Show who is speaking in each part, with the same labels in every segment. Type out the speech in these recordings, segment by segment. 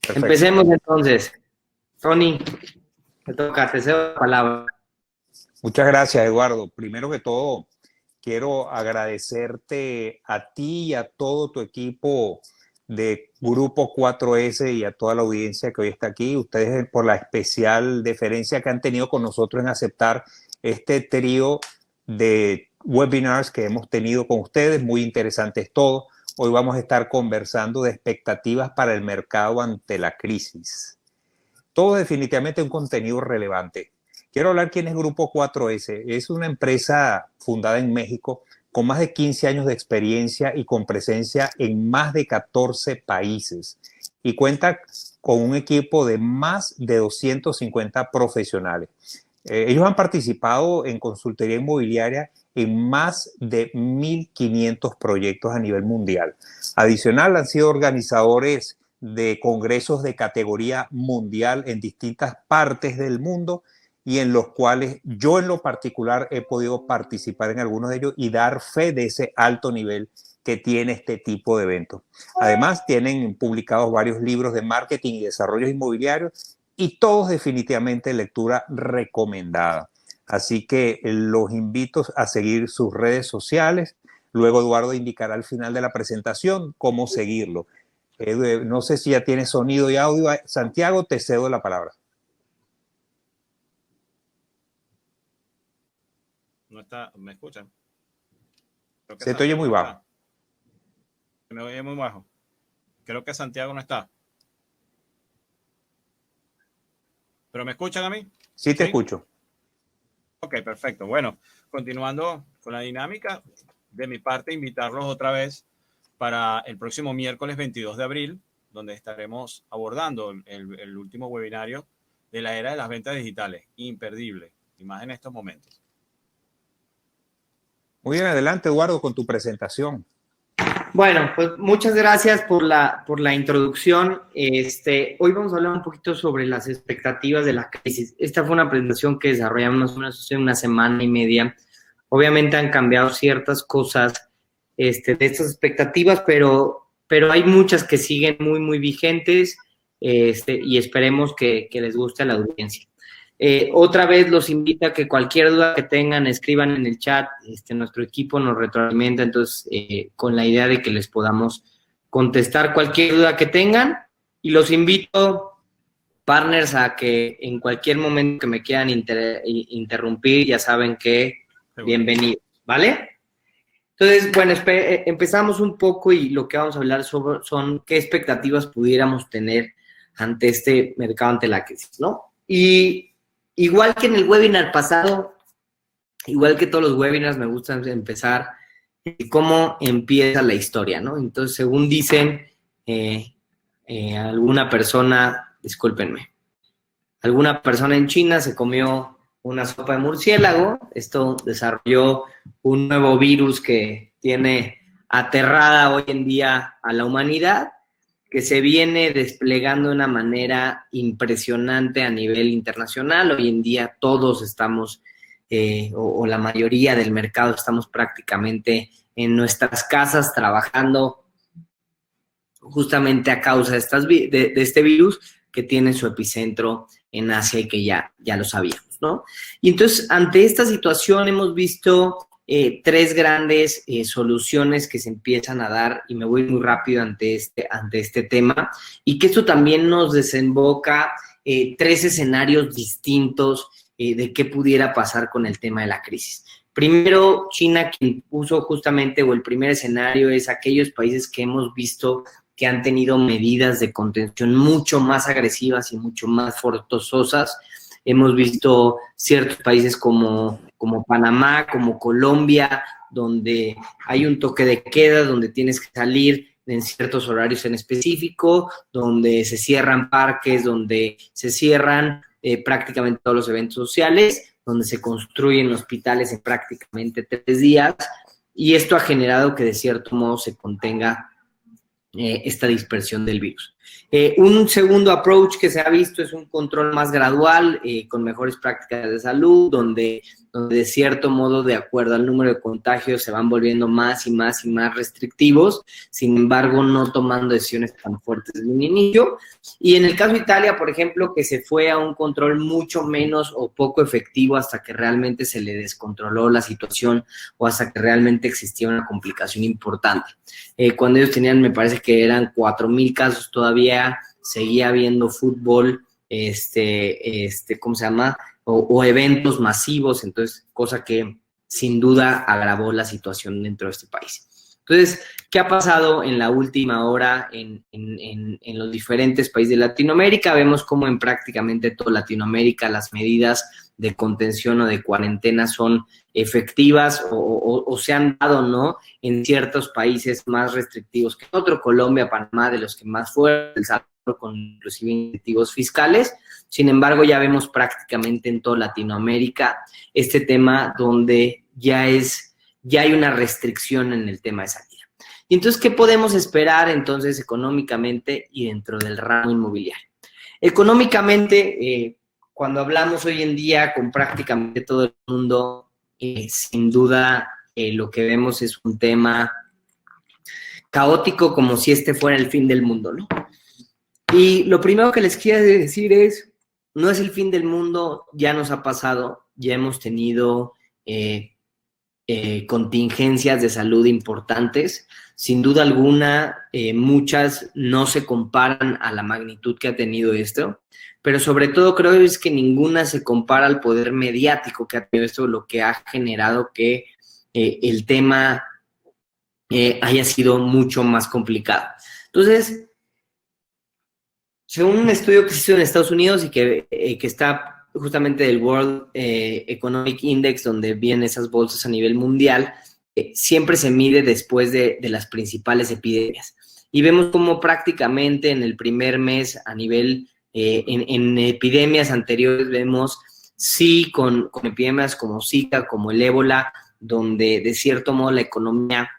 Speaker 1: Perfecto.
Speaker 2: Empecemos entonces. Tony, te toca, te cedo la palabra.
Speaker 1: Muchas gracias, Eduardo. Primero que todo, quiero agradecerte a ti y a todo tu equipo de Grupo 4S y a toda la audiencia que hoy está aquí. Ustedes por la especial deferencia que han tenido con nosotros en aceptar este trío de webinars que hemos tenido con ustedes. Muy interesantes todos. Hoy vamos a estar conversando de expectativas para el mercado ante la crisis. Todo definitivamente un contenido relevante. Quiero hablar quién es Grupo 4S. Es una empresa fundada en México con más de 15 años de experiencia y con presencia en más de 14 países. Y cuenta con un equipo de más de 250 profesionales. Ellos han participado en consultoría inmobiliaria en más de 1.500 proyectos a nivel mundial. Adicional, han sido organizadores de congresos de categoría mundial en distintas partes del mundo y en los cuales yo en lo particular he podido participar en algunos de ellos y dar fe de ese alto nivel que tiene este tipo de eventos. Además, tienen publicados varios libros de marketing y desarrollo inmobiliario y todos definitivamente lectura recomendada. Así que los invito a seguir sus redes sociales. Luego Eduardo indicará al final de la presentación cómo seguirlo. No sé si ya tiene sonido y audio. Santiago, te cedo la palabra.
Speaker 3: No está, ¿me escuchan?
Speaker 1: Se te oye muy bajo.
Speaker 3: Me oye muy bajo. Creo que Santiago no está. ¿Pero me escuchan a mí?
Speaker 1: Sí, te escucho.
Speaker 3: Ok, perfecto. Bueno, continuando con la dinámica, de mi parte, invitarlos otra vez para el próximo miércoles 22 de abril, donde estaremos abordando el último webinario de la era de las ventas digitales. Imperdible, y más en estos momentos.
Speaker 1: Muy bien, adelante, Eduardo, con tu presentación.
Speaker 2: Bueno, pues muchas gracias por la introducción. Hoy vamos a hablar un poquito sobre las expectativas de la crisis. Esta fue una presentación que desarrollamos hace una semana y media. Obviamente han cambiado ciertas cosas de estas expectativas, pero hay muchas que siguen muy, muy vigentes y esperemos que les guste a la audiencia. Otra vez los invito a que cualquier duda que tengan, escriban en el chat. Nuestro equipo nos retroalimenta, entonces, con la idea de que les podamos contestar cualquier duda que tengan. Y los invito, partners, a que en cualquier momento que me quieran interrumpir, ya saben que bienvenidos, ¿vale? Entonces, bueno, empezamos un poco y lo que vamos a hablar sobre son qué expectativas pudiéramos tener ante este mercado, ante la crisis, ¿no? Y igual que en el webinar pasado, igual que todos los webinars, me gusta empezar cómo empieza la historia, ¿no? Entonces, según dicen alguna persona, discúlpenme, alguna persona en China se comió una sopa de murciélago. Esto desarrolló un nuevo virus que tiene aterrada hoy en día a la humanidad, que se viene desplegando de una manera impresionante a nivel internacional. Hoy en día todos estamos, o la mayoría del mercado, estamos prácticamente en nuestras casas trabajando justamente a causa de este virus que tiene su epicentro en Asia y que ya lo sabíamos, ¿no? Y entonces, ante esta situación hemos visto tres grandes soluciones que se empiezan a dar, y me voy muy rápido ante este tema, y que esto también nos desemboca tres escenarios distintos de qué pudiera pasar con el tema de la crisis. Primero, China, quien puso justamente, o el primer escenario es aquellos países que hemos visto que han tenido medidas de contención mucho más agresivas y mucho más forzosas. Hemos visto ciertos países como Panamá, como Colombia, donde hay un toque de queda, donde tienes que salir en ciertos horarios en específico, donde se cierran parques, donde se cierran prácticamente todos los eventos sociales, donde se construyen hospitales en prácticamente 3 días, y esto ha generado que de cierto modo se contenga esta dispersión del virus. Un segundo approach que se ha visto es un control más gradual, con mejores prácticas de salud, donde de cierto modo, de acuerdo al número de contagios, se van volviendo más y más y más restrictivos, sin embargo, no tomando decisiones tan fuertes desde un inicio. Y en el caso de Italia, por ejemplo, que se fue a un control mucho menos o poco efectivo hasta que realmente se le descontroló la situación o hasta que realmente existía una complicación importante. Cuando ellos tenían, me parece que eran 4,000 casos todavía, seguía habiendo fútbol, ¿cómo se llama? O eventos masivos, entonces, cosa que sin duda agravó la situación dentro de este país. Entonces, ¿qué ha pasado en la última hora en los diferentes países de Latinoamérica? Vemos cómo en prácticamente toda Latinoamérica las medidas de contención o de cuarentena son efectivas o se han dado, ¿no?, en ciertos países más restrictivos que otro, Colombia, Panamá, de los que más fueron, El Salvador, con inclusive incentivos fiscales. Sin embargo, ya vemos prácticamente en toda Latinoamérica este tema donde ya hay una restricción en el tema de salida. Y entonces, ¿qué podemos esperar entonces económicamente y dentro del ramo inmobiliario? Económicamente, cuando hablamos hoy en día con prácticamente todo el mundo, sin duda lo que vemos es un tema caótico, como si este fuera el fin del mundo, ¿no? Y lo primero que les quiero decir es, no es el fin del mundo, ya nos ha pasado, ya hemos tenido contingencias de salud importantes. Sin duda alguna, muchas no se comparan a la magnitud que ha tenido esto, pero sobre todo creo es que ninguna se compara al poder mediático que ha tenido esto, lo que ha generado que el tema haya sido mucho más complicado. Entonces, según un estudio que se hizo en Estados Unidos y que está justamente del World Economic Index, donde vienen esas bolsas a nivel mundial, siempre se mide después de las principales epidemias. Y vemos cómo prácticamente en el primer mes a nivel, en epidemias anteriores, vemos sí con epidemias como Zika, como el ébola, donde de cierto modo la economía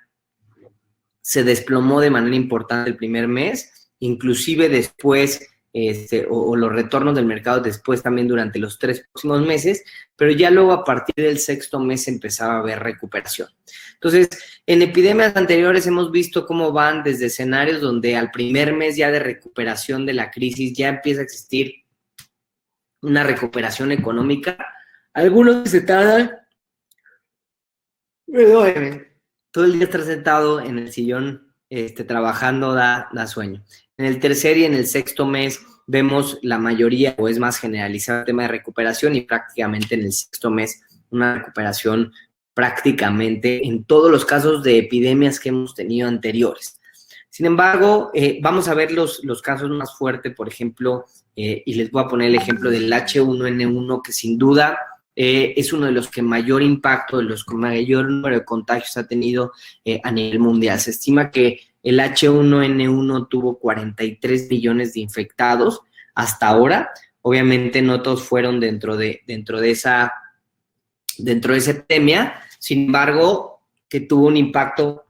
Speaker 2: se desplomó de manera importante el primer mes, inclusive después, o los retornos del mercado después también durante los 3 próximos meses, pero ya luego a partir del 6º mes empezaba a haber recuperación. Entonces, en epidemias anteriores hemos visto cómo van desde escenarios donde al primer mes ya de recuperación de la crisis ya empieza a existir una recuperación económica. Algunos se tardan, todo el día estar sentado en el sillón trabajando da sueño. En el tercer y en el 6º mes vemos la mayoría, o es más generalizado el tema de recuperación, y prácticamente en el 6º mes una recuperación prácticamente en todos los casos de epidemias que hemos tenido anteriores. Sin embargo, vamos a ver los casos más fuertes, por ejemplo, y les voy a poner el ejemplo del H1N1, que sin duda es uno de los que mayor impacto, de los que mayor número de contagios ha tenido a nivel mundial. Se estima que el H1N1 tuvo 43 millones de infectados hasta ahora. Obviamente no todos fueron dentro de esa epidemia, sin embargo, que tuvo un impacto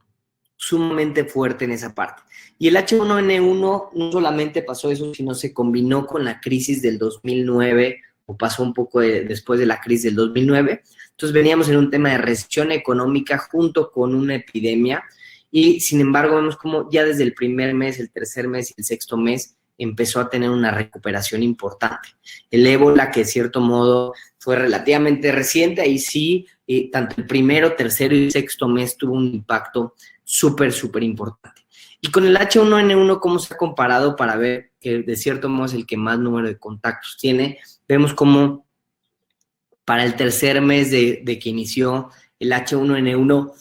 Speaker 2: sumamente fuerte en esa parte. Y el H1N1 no solamente pasó eso, sino se combinó con la crisis del 2009, o pasó un poco después de la crisis del 2009. Entonces veníamos en un tema de recesión económica junto con una epidemia, y sin embargo vemos como ya desde el primer mes, el tercer mes y el 6º mes empezó a tener una recuperación importante. El ébola, que de cierto modo fue relativamente reciente, ahí sí, tanto el primero, tercero y 6º mes tuvo un impacto súper importante. Y con el H1N1, ¿cómo se ha comparado para ver que de cierto modo es el que más número de contactos tiene? Vemos como para el tercer mes de que inició el H1N1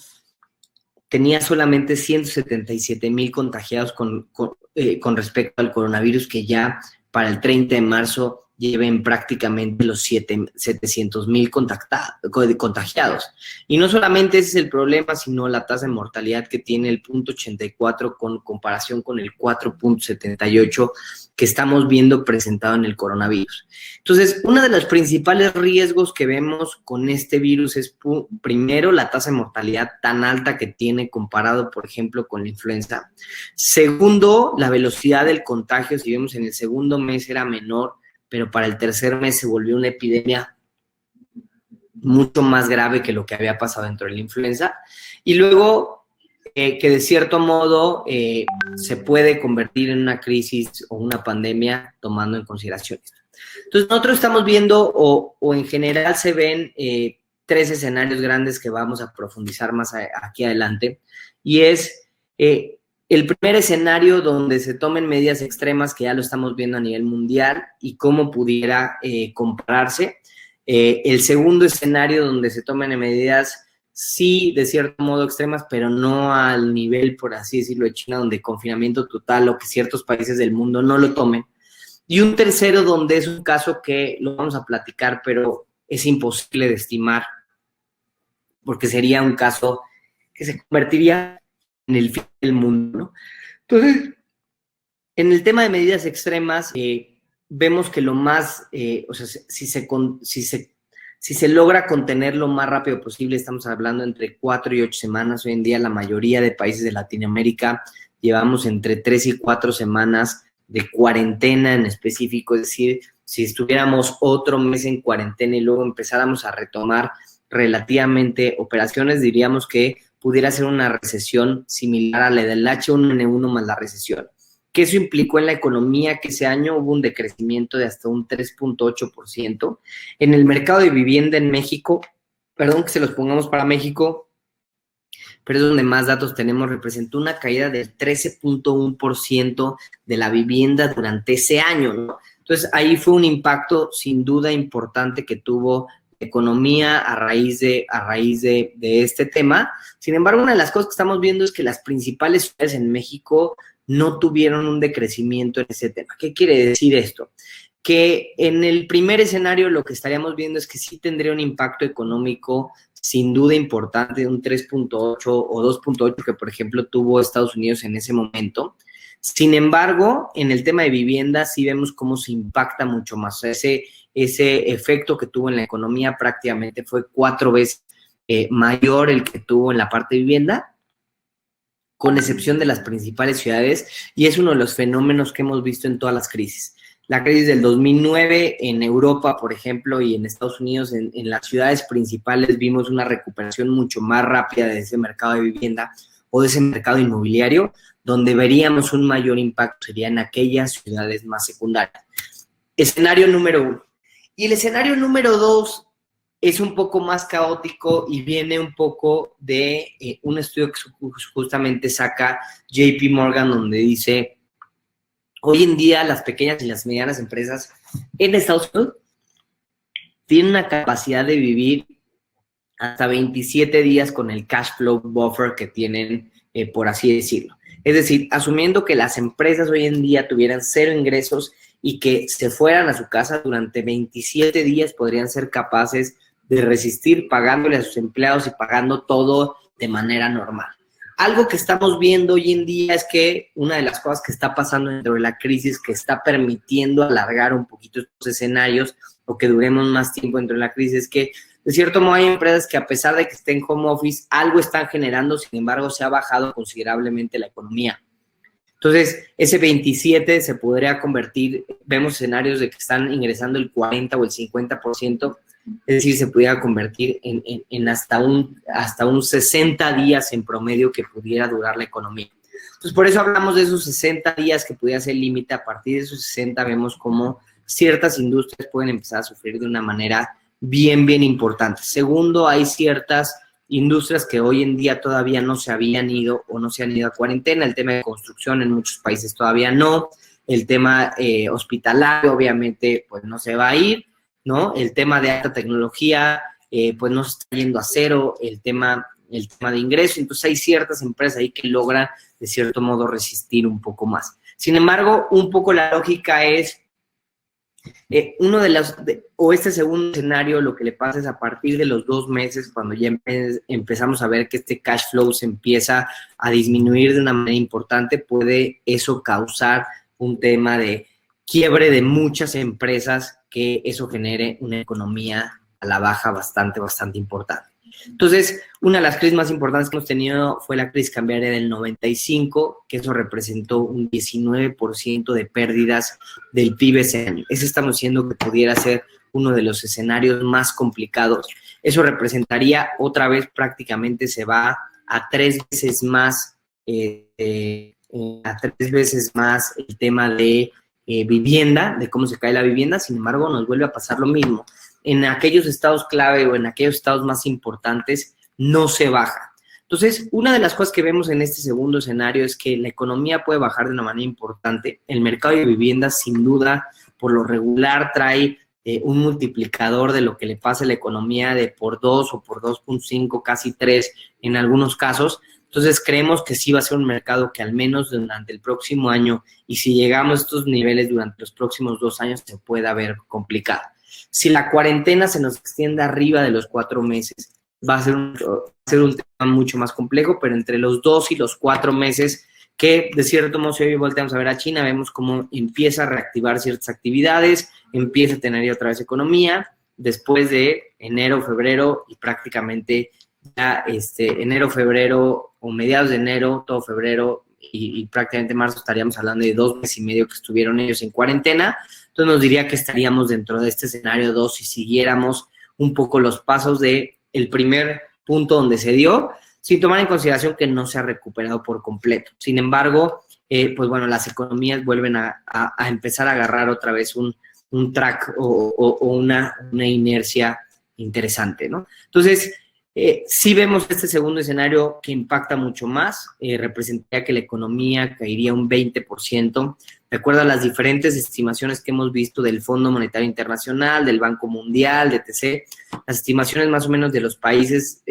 Speaker 2: tenía solamente 177,000 contagiados con respecto al coronavirus, que ya para el 30 de marzo lleven prácticamente los 700,000 contagiados. Y no solamente ese es el problema, sino la tasa de mortalidad que tiene el 0.84 con comparación con el 4.78 que estamos viendo presentado en el coronavirus. Entonces, uno de los principales riesgos que vemos con este virus es, primero, la tasa de mortalidad tan alta que tiene comparado, por ejemplo, con la influenza. Segundo, la velocidad del contagio, si vemos en el segundo mes era menor, pero para el tercer mes se volvió una epidemia mucho más grave que lo que había pasado dentro de la influenza. Y luego, que de cierto modo se puede convertir en una crisis o una pandemia tomando en consideración esto. Entonces, nosotros estamos viendo, o en general se ven 3 escenarios grandes que vamos a profundizar más aquí adelante, y es el primer escenario donde se tomen medidas extremas, que ya lo estamos viendo a nivel mundial, y cómo pudiera compararse. El segundo escenario donde se tomen medidas, sí, de cierto modo extremas, pero no al nivel, por así decirlo, de China, donde confinamiento total o que ciertos países del mundo no lo tomen. Y un tercero donde es un caso que lo vamos a platicar, pero es imposible de estimar, porque sería un caso que se convertiría en el fin del mundo, ¿no? Entonces, en el tema de medidas extremas, vemos que lo más, o sea, si se logra contener lo más rápido posible, estamos hablando entre 4 y 8 semanas. Hoy en día la mayoría de países de Latinoamérica llevamos entre 3 y 4 semanas de cuarentena en específico, es decir, si estuviéramos otro mes en cuarentena y luego empezáramos a retomar relativamente operaciones, diríamos que pudiera ser una recesión similar a la del H1N1 más la recesión. ¿Qué eso implicó en la economía? Que ese año hubo un decrecimiento de hasta un 3.8%. En el mercado de vivienda en México, perdón que se los pongamos para México, pero es donde más datos tenemos, representó una caída del 13.1% de la vivienda durante ese año, ¿no? Entonces, ahí fue un impacto sin duda importante que tuvo la economía a raíz de este tema. Sin embargo, una de las cosas que estamos viendo es que las principales ciudades en México no tuvieron un decrecimiento en ese tema. ¿Qué quiere decir esto? Que en el primer escenario lo que estaríamos viendo es que sí tendría un impacto económico sin duda importante de un 3.8 o 2.8 que, por ejemplo, tuvo Estados Unidos en ese momento. Sin embargo, en el tema de vivienda sí vemos cómo se impacta mucho más. O sea, ese efecto que tuvo en la economía prácticamente fue 4 veces mayor el que tuvo en la parte de vivienda, con excepción de las principales ciudades, y es uno de los fenómenos que hemos visto en todas las crisis. La crisis del 2009 en Europa, por ejemplo, y en Estados Unidos, en las ciudades principales vimos una recuperación mucho más rápida de ese mercado de vivienda o de ese mercado inmobiliario, donde veríamos un mayor impacto sería en aquellas ciudades más secundarias. Escenario número 1. Y el escenario número 2 es un poco más caótico y viene un poco de un estudio que justamente saca JP Morgan, donde dice, hoy en día las pequeñas y las medianas empresas en Estados Unidos tienen una capacidad de vivir hasta 27 días con el cash flow buffer que tienen, por así decirlo. Es decir, asumiendo que las empresas hoy en día tuvieran 0 ingresos y que se fueran a su casa durante 27 días, podrían ser capaces de resistir pagándole a sus empleados y pagando todo de manera normal. Algo que estamos viendo hoy en día es que una de las cosas que está pasando dentro de la crisis, que está permitiendo alargar un poquito estos escenarios o que duremos más tiempo dentro de la crisis, es que de cierto modo hay empresas que a pesar de que estén home office, algo están generando, sin embargo se ha bajado considerablemente la economía. Entonces, ese 27 se podría convertir, vemos escenarios de que están ingresando el 40 o el 50%, es decir, se pudiera convertir en hasta un 60 días en promedio que pudiera durar la economía. Entonces, por eso hablamos de esos 60 días que pudiera ser el límite. A partir de esos 60 vemos cómo ciertas industrias pueden empezar a sufrir de una manera bien importante. Segundo, hay ciertas industrias que hoy en día todavía no se habían ido o no se han ido a cuarentena. El tema de construcción en muchos países todavía no. El tema hospitalario, obviamente, pues no se va a ir, ¿no? El tema de alta tecnología, pues no se está yendo a cero. El tema de ingreso. Entonces, hay ciertas empresas ahí que logran, de cierto modo, resistir un poco más. Sin embargo, un poco la lógica es Uno de los, o este segundo escenario, lo que le pasa es a partir de los 2 meses, cuando ya empezamos a ver que este cash flow se empieza a disminuir de una manera importante, puede eso causar un tema de quiebre de muchas empresas, que eso genere una economía a la baja bastante importante. Entonces, una de las crisis más importantes que hemos tenido fue la crisis cambiaria del 95, que eso representó un 19% de pérdidas del PIB ese año. Ese estamos diciendo que pudiera ser uno de los escenarios más complicados. Eso representaría, otra vez prácticamente se va a 3 veces más, el tema de vivienda, de cómo se cae la vivienda. Sin embargo, nos vuelve a pasar lo mismo. En aquellos estados clave o en aquellos estados más importantes no se baja. Entonces, una de las cosas que vemos en este segundo escenario es que la economía puede bajar de una manera importante. El mercado de viviendas, sin duda, por lo regular, trae un multiplicador de lo que le pasa a la economía de por 2 o por 2.5, casi 3 en algunos casos. Entonces, creemos que sí va a ser un mercado que al menos durante el próximo año, y si llegamos a estos niveles durante los próximos 2 años, se pueda ver complicado. Si la cuarentena se nos extiende arriba de los 4 meses, va a ser un tema mucho más complejo, pero entre los 2 y los 4 meses, que de cierto modo, si hoy volteamos a ver a China, vemos cómo empieza a reactivar ciertas actividades, empieza a tener ya otra vez economía, después de enero, febrero y prácticamente ya enero, febrero o mediados de enero, todo febrero y prácticamente marzo, estaríamos hablando de 2 meses y medio que estuvieron ellos en cuarentena. Entonces nos diría que estaríamos dentro de este escenario 2 si siguiéramos un poco los pasos del primer punto donde se dio, sin tomar en consideración que no se ha recuperado por completo. Sin embargo, pues bueno, las economías vuelven a empezar a agarrar otra vez un track o una inercia interesante, ¿no? Entonces, sí vemos este segundo escenario que impacta mucho más, representaría que la economía caería un 20%, de acuerdo a las diferentes estimaciones que hemos visto del Fondo Monetario Internacional, del Banco Mundial, de etc. Las estimaciones más o menos de los países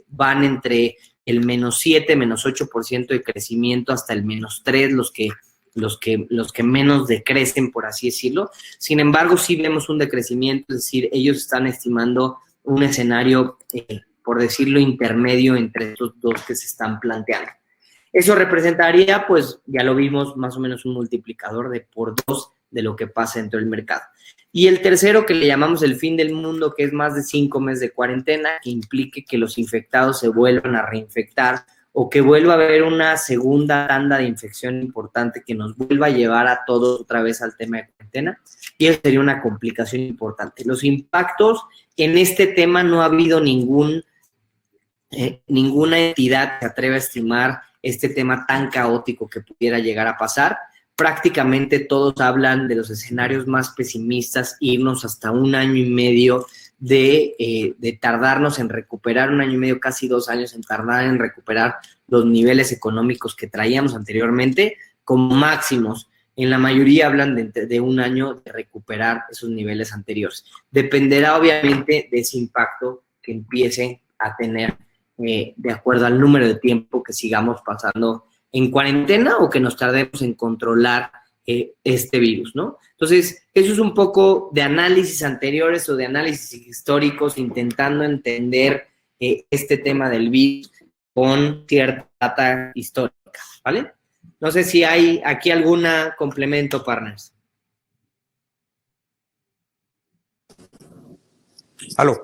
Speaker 2: van entre el -7, -8% de crecimiento hasta el -3, los que menos decrecen, por así decirlo. Sin embargo, sí vemos un decrecimiento, es decir, ellos están estimando un escenario, por decirlo, intermedio entre estos dos que se están planteando. Eso representaría, pues, ya lo vimos, más o menos un multiplicador de por 2 de lo que pasa dentro del mercado. Y el tercero, que le llamamos el fin del mundo, que es más de 5 meses de cuarentena, que implique que los infectados se vuelvan a reinfectar o que vuelva a haber una segunda tanda de infección importante que nos vuelva a llevar a todos otra vez al tema de cuarentena, y eso sería una complicación importante. Los impactos en este tema no ha habido ninguna entidad que se atreva a estimar este tema tan caótico que pudiera llegar a pasar. Prácticamente todos hablan de los escenarios más pesimistas, irnos hasta 1 año y medio de tardarnos en recuperar, 1 año y medio, casi 2 años en tardar en recuperar los niveles económicos que traíamos anteriormente como máximos. En la mayoría hablan de 1 año de recuperar esos niveles anteriores. Dependerá obviamente de ese impacto que empiecen a tener de acuerdo al número de tiempo que sigamos pasando en cuarentena o que nos tardemos en controlar este virus, ¿no? Entonces, eso es un poco de análisis anteriores o de análisis históricos, intentando entender este tema del virus con cierta data histórica, ¿vale? No sé si hay aquí algún complemento, partners.
Speaker 1: Aló,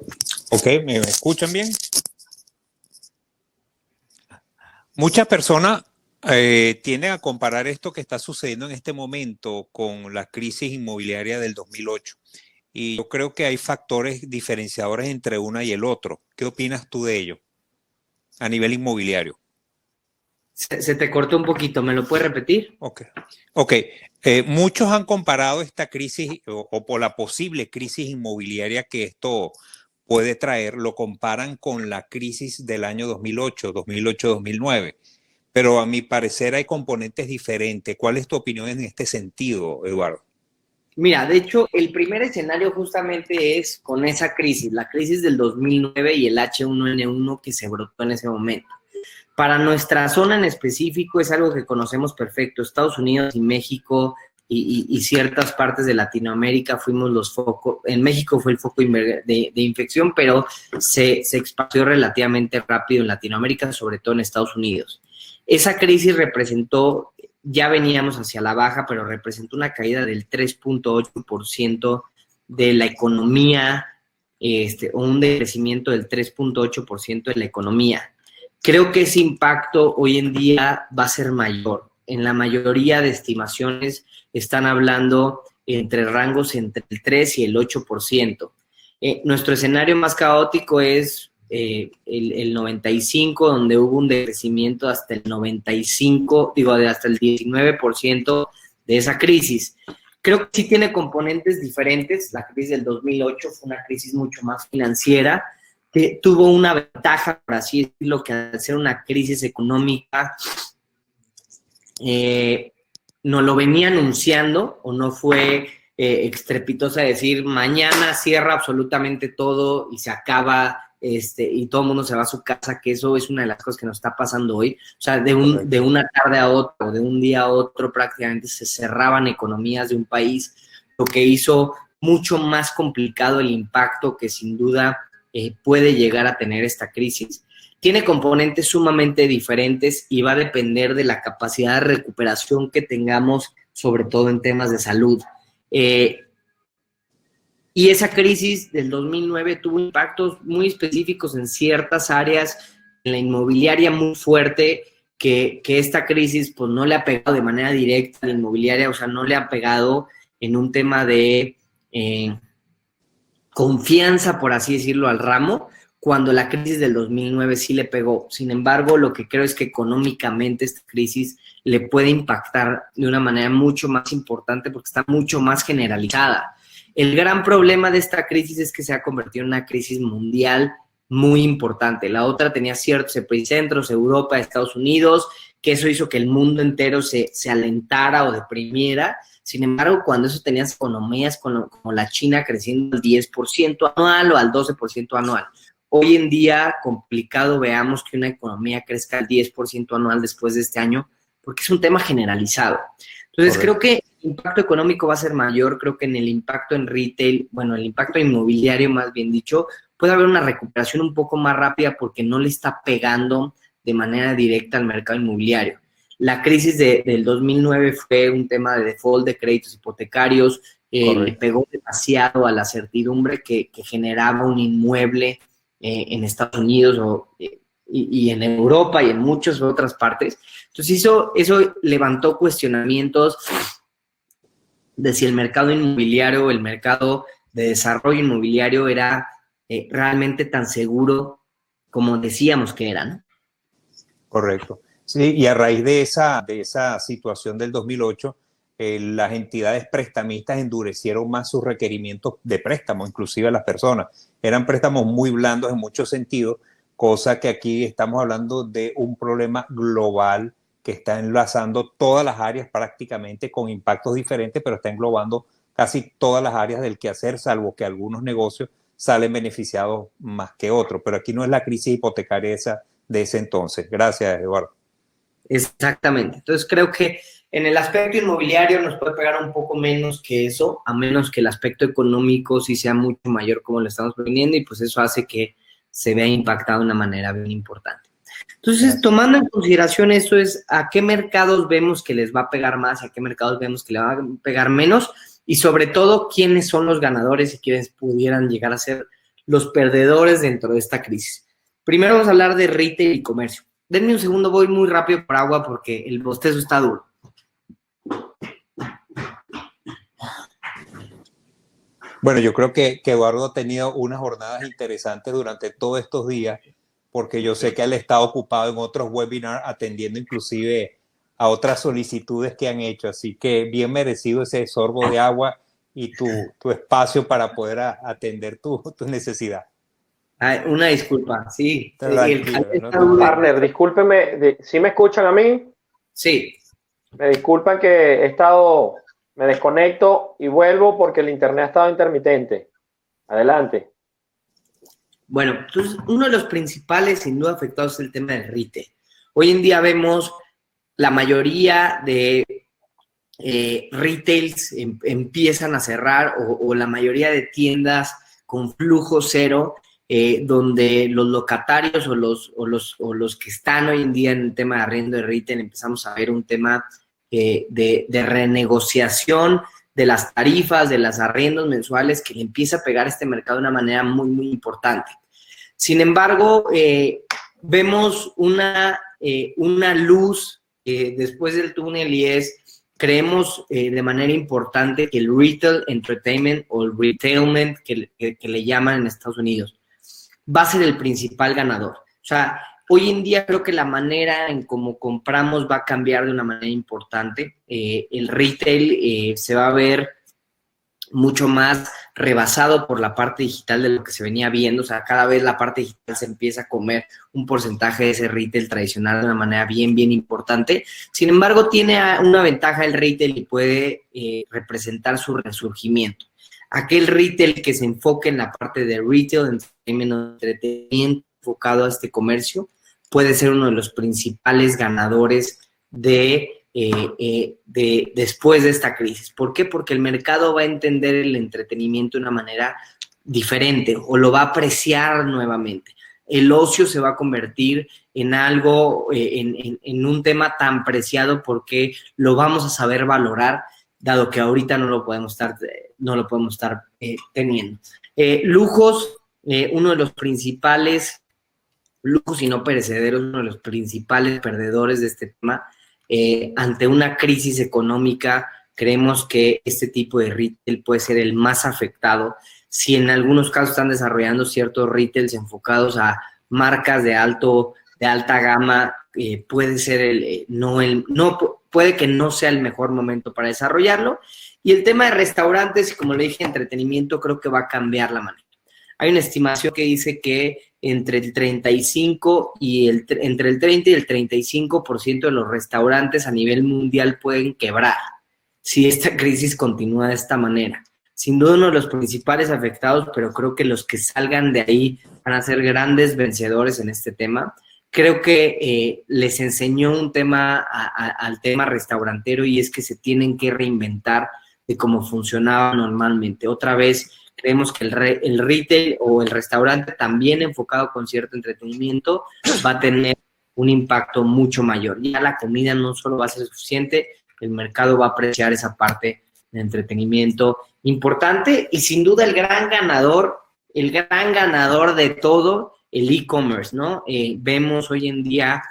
Speaker 1: ok, ¿me escuchan bien? Muchas personas tienden a comparar esto que está sucediendo en este momento con la crisis inmobiliaria del 2008. Y yo creo que hay factores diferenciadores entre una y el otro. ¿Qué opinas tú de ello a nivel inmobiliario?
Speaker 2: Se te cortó un poquito, ¿me lo puedes repetir?
Speaker 1: Ok. Muchos han comparado esta crisis o por la posible crisis inmobiliaria que esto puede traer, lo comparan con la crisis del año 2008-2009. Pero a mi parecer hay componentes diferentes. ¿Cuál es tu opinión en este sentido, Eduardo?
Speaker 2: Mira, de hecho, el primer escenario justamente es con esa crisis, la crisis del 2009 y el H1N1 que se brotó en ese momento. Para nuestra zona en específico es algo que conocemos perfecto. Estados Unidos y México y ciertas partes de Latinoamérica fuimos los focos. En México fue el foco de infección, pero se expandió relativamente rápido en Latinoamérica, sobre todo en Estados Unidos. Esa crisis representó, ya veníamos hacia la baja, pero representó una caída del 3.8% de la economía, o un decrecimiento del 3.8% de la economía. Creo que ese impacto hoy en día va a ser mayor. En la mayoría de estimaciones están hablando entre rangos entre el 3 y el 8%. Nuestro escenario más caótico es el 95, donde hubo un decrecimiento hasta el 95, hasta el 19% de esa crisis. Creo que sí tiene componentes diferentes. La crisis del 2008 fue una crisis mucho más financiera, que tuvo una ventaja, por así decirlo, que al ser una crisis económica, no lo venía anunciando, o no fue estrepitosa decir mañana cierra absolutamente todo y se acaba, y todo el mundo se va a su casa, que eso es una de las cosas que nos está pasando hoy. O sea, de una tarde a otra, de un día a otro, prácticamente se cerraban economías de un país, lo que hizo mucho más complicado el impacto que sin duda puede llegar a tener esta crisis. Tiene componentes sumamente diferentes y va a depender de la capacidad de recuperación que tengamos, sobre todo en temas de salud. Y esa crisis del 2009 tuvo impactos muy específicos en ciertas áreas, en la inmobiliaria muy fuerte, que esta crisis pues no le ha pegado de manera directa a la inmobiliaria, o sea, no le ha pegado en un tema de confianza, por así decirlo, al ramo, cuando la crisis del 2009 sí le pegó. Sin embargo, lo que creo es que económicamente esta crisis le puede impactar de una manera mucho más importante porque está mucho más generalizada. El gran problema de esta crisis es que se ha convertido en una crisis mundial muy importante. La otra tenía ciertos epicentros, Europa, Estados Unidos, que eso hizo que el mundo entero se alentara o deprimiera. Sin embargo, cuando eso tenías economías como la China creciendo al 10% anual o al 12% anual. Hoy en día, complicado veamos que una economía crezca al 10% anual después de este año, porque es un tema generalizado. Entonces, Creo que el impacto económico va a ser mayor. Creo que en el impacto en retail, el impacto inmobiliario, más bien dicho, puede haber una recuperación un poco más rápida porque no le está pegando de manera directa al mercado inmobiliario. La crisis del 2009 fue un tema de default de créditos hipotecarios, le pegó demasiado a la certidumbre que generaba un inmueble en Estados Unidos y en Europa y en muchas otras partes. Entonces eso levantó cuestionamientos de si el mercado inmobiliario, el mercado de desarrollo inmobiliario era realmente tan seguro como decíamos que era, ¿no?
Speaker 1: Correcto. Sí, y a raíz de esa situación del 2008, las entidades prestamistas endurecieron más sus requerimientos de préstamo, inclusive a las personas. Eran préstamos muy blandos en muchos sentidos, cosa que aquí estamos hablando de un problema global que está enlazando todas las áreas prácticamente con impactos diferentes, pero está englobando casi todas las áreas del quehacer, salvo que algunos negocios salen beneficiados más que otros. Pero aquí no es la crisis hipotecaria de ese entonces. Gracias, Eduardo.
Speaker 2: Exactamente. Entonces creo que en el aspecto inmobiliario nos puede pegar un poco menos que eso, a menos que el aspecto económico sí sea mucho mayor como lo estamos previniendo, y pues eso hace que se vea impactado de una manera bien importante. Entonces, tomando en consideración eso, es a qué mercados vemos que les va a pegar más, a qué mercados vemos que le va a pegar menos, y sobre todo, quiénes son los ganadores y quiénes pudieran llegar a ser los perdedores dentro de esta crisis. Primero vamos a hablar de retail y comercio. Denme un segundo, voy muy rápido por agua porque el bostezo está duro.
Speaker 1: Bueno, yo creo que Eduardo ha tenido unas jornadas interesantes durante todos estos días, porque yo sé que él está ocupado en otros webinars atendiendo inclusive a otras solicitudes que han hecho, así que bien merecido ese sorbo de agua y tu espacio para poder atender tu necesidad.
Speaker 2: Ay, una disculpa, sí.
Speaker 4: Partner, discúlpeme, ¿sí me escuchan a mí?
Speaker 2: Sí.
Speaker 4: Me disculpan que me desconecto y vuelvo porque el internet ha estado intermitente. Adelante.
Speaker 2: Bueno, entonces uno de los principales, sin duda, afectados es el tema del retail. Hoy en día vemos la mayoría de retails empiezan a cerrar o la mayoría de tiendas con flujo cero, donde los locatarios o los que están hoy en día en el tema de arriendo de retail empezamos a ver un tema de renegociación de las tarifas, de los arriendos mensuales que le empieza a pegar a este mercado de una manera muy, muy importante. Sin embargo, vemos una luz después del túnel y creemos de manera importante que el retail entertainment o el retailment que le llaman en Estados Unidos va a ser el principal ganador. O sea, hoy en día creo que la manera en cómo compramos va a cambiar de una manera importante. El retail se va a ver mucho más rebasado por la parte digital de lo que se venía viendo. O sea, cada vez la parte digital se empieza a comer un porcentaje de ese retail tradicional de una manera bien, bien importante. Sin embargo, tiene una ventaja el retail y puede representar su resurgimiento. Aquel retail que se enfoque en la parte de retail, entretenimiento enfocado a este comercio, puede ser uno de los principales ganadores después de esta crisis. ¿Por qué? Porque el mercado va a entender el entretenimiento de una manera diferente o lo va a apreciar nuevamente. El ocio se va a convertir en algo, en un tema tan preciado porque lo vamos a saber valorar, dado que ahorita no lo podemos estar teniendo. Lujos, uno de los principales lujos y no perecederos, uno de los principales perdedores de este tema. Ante una crisis económica, creemos que este tipo de retail puede ser el más afectado. Si en algunos casos están desarrollando ciertos retails enfocados a marcas de alta gama, puede ser puede que no sea el mejor momento para desarrollarlo. Y el tema de restaurantes, como le dije, entretenimiento, creo que va a cambiar la manera. Hay una estimación que dice que entre el 30 y el 35% de los restaurantes a nivel mundial pueden quebrar si esta crisis continúa de esta manera. Sin duda uno de los principales afectados, pero creo que los que salgan de ahí van a ser grandes vencedores en este tema. Creo que les enseñó un tema al tema restaurantero y es que se tienen que reinventar de cómo funcionaba normalmente. Otra vez, creemos que el retail o el restaurante también enfocado con cierto entretenimiento va a tener un impacto mucho mayor. Ya la comida no solo va a ser suficiente, el mercado va a apreciar esa parte de entretenimiento importante y sin duda el gran ganador de todo, el e-commerce, ¿no? Vemos hoy en día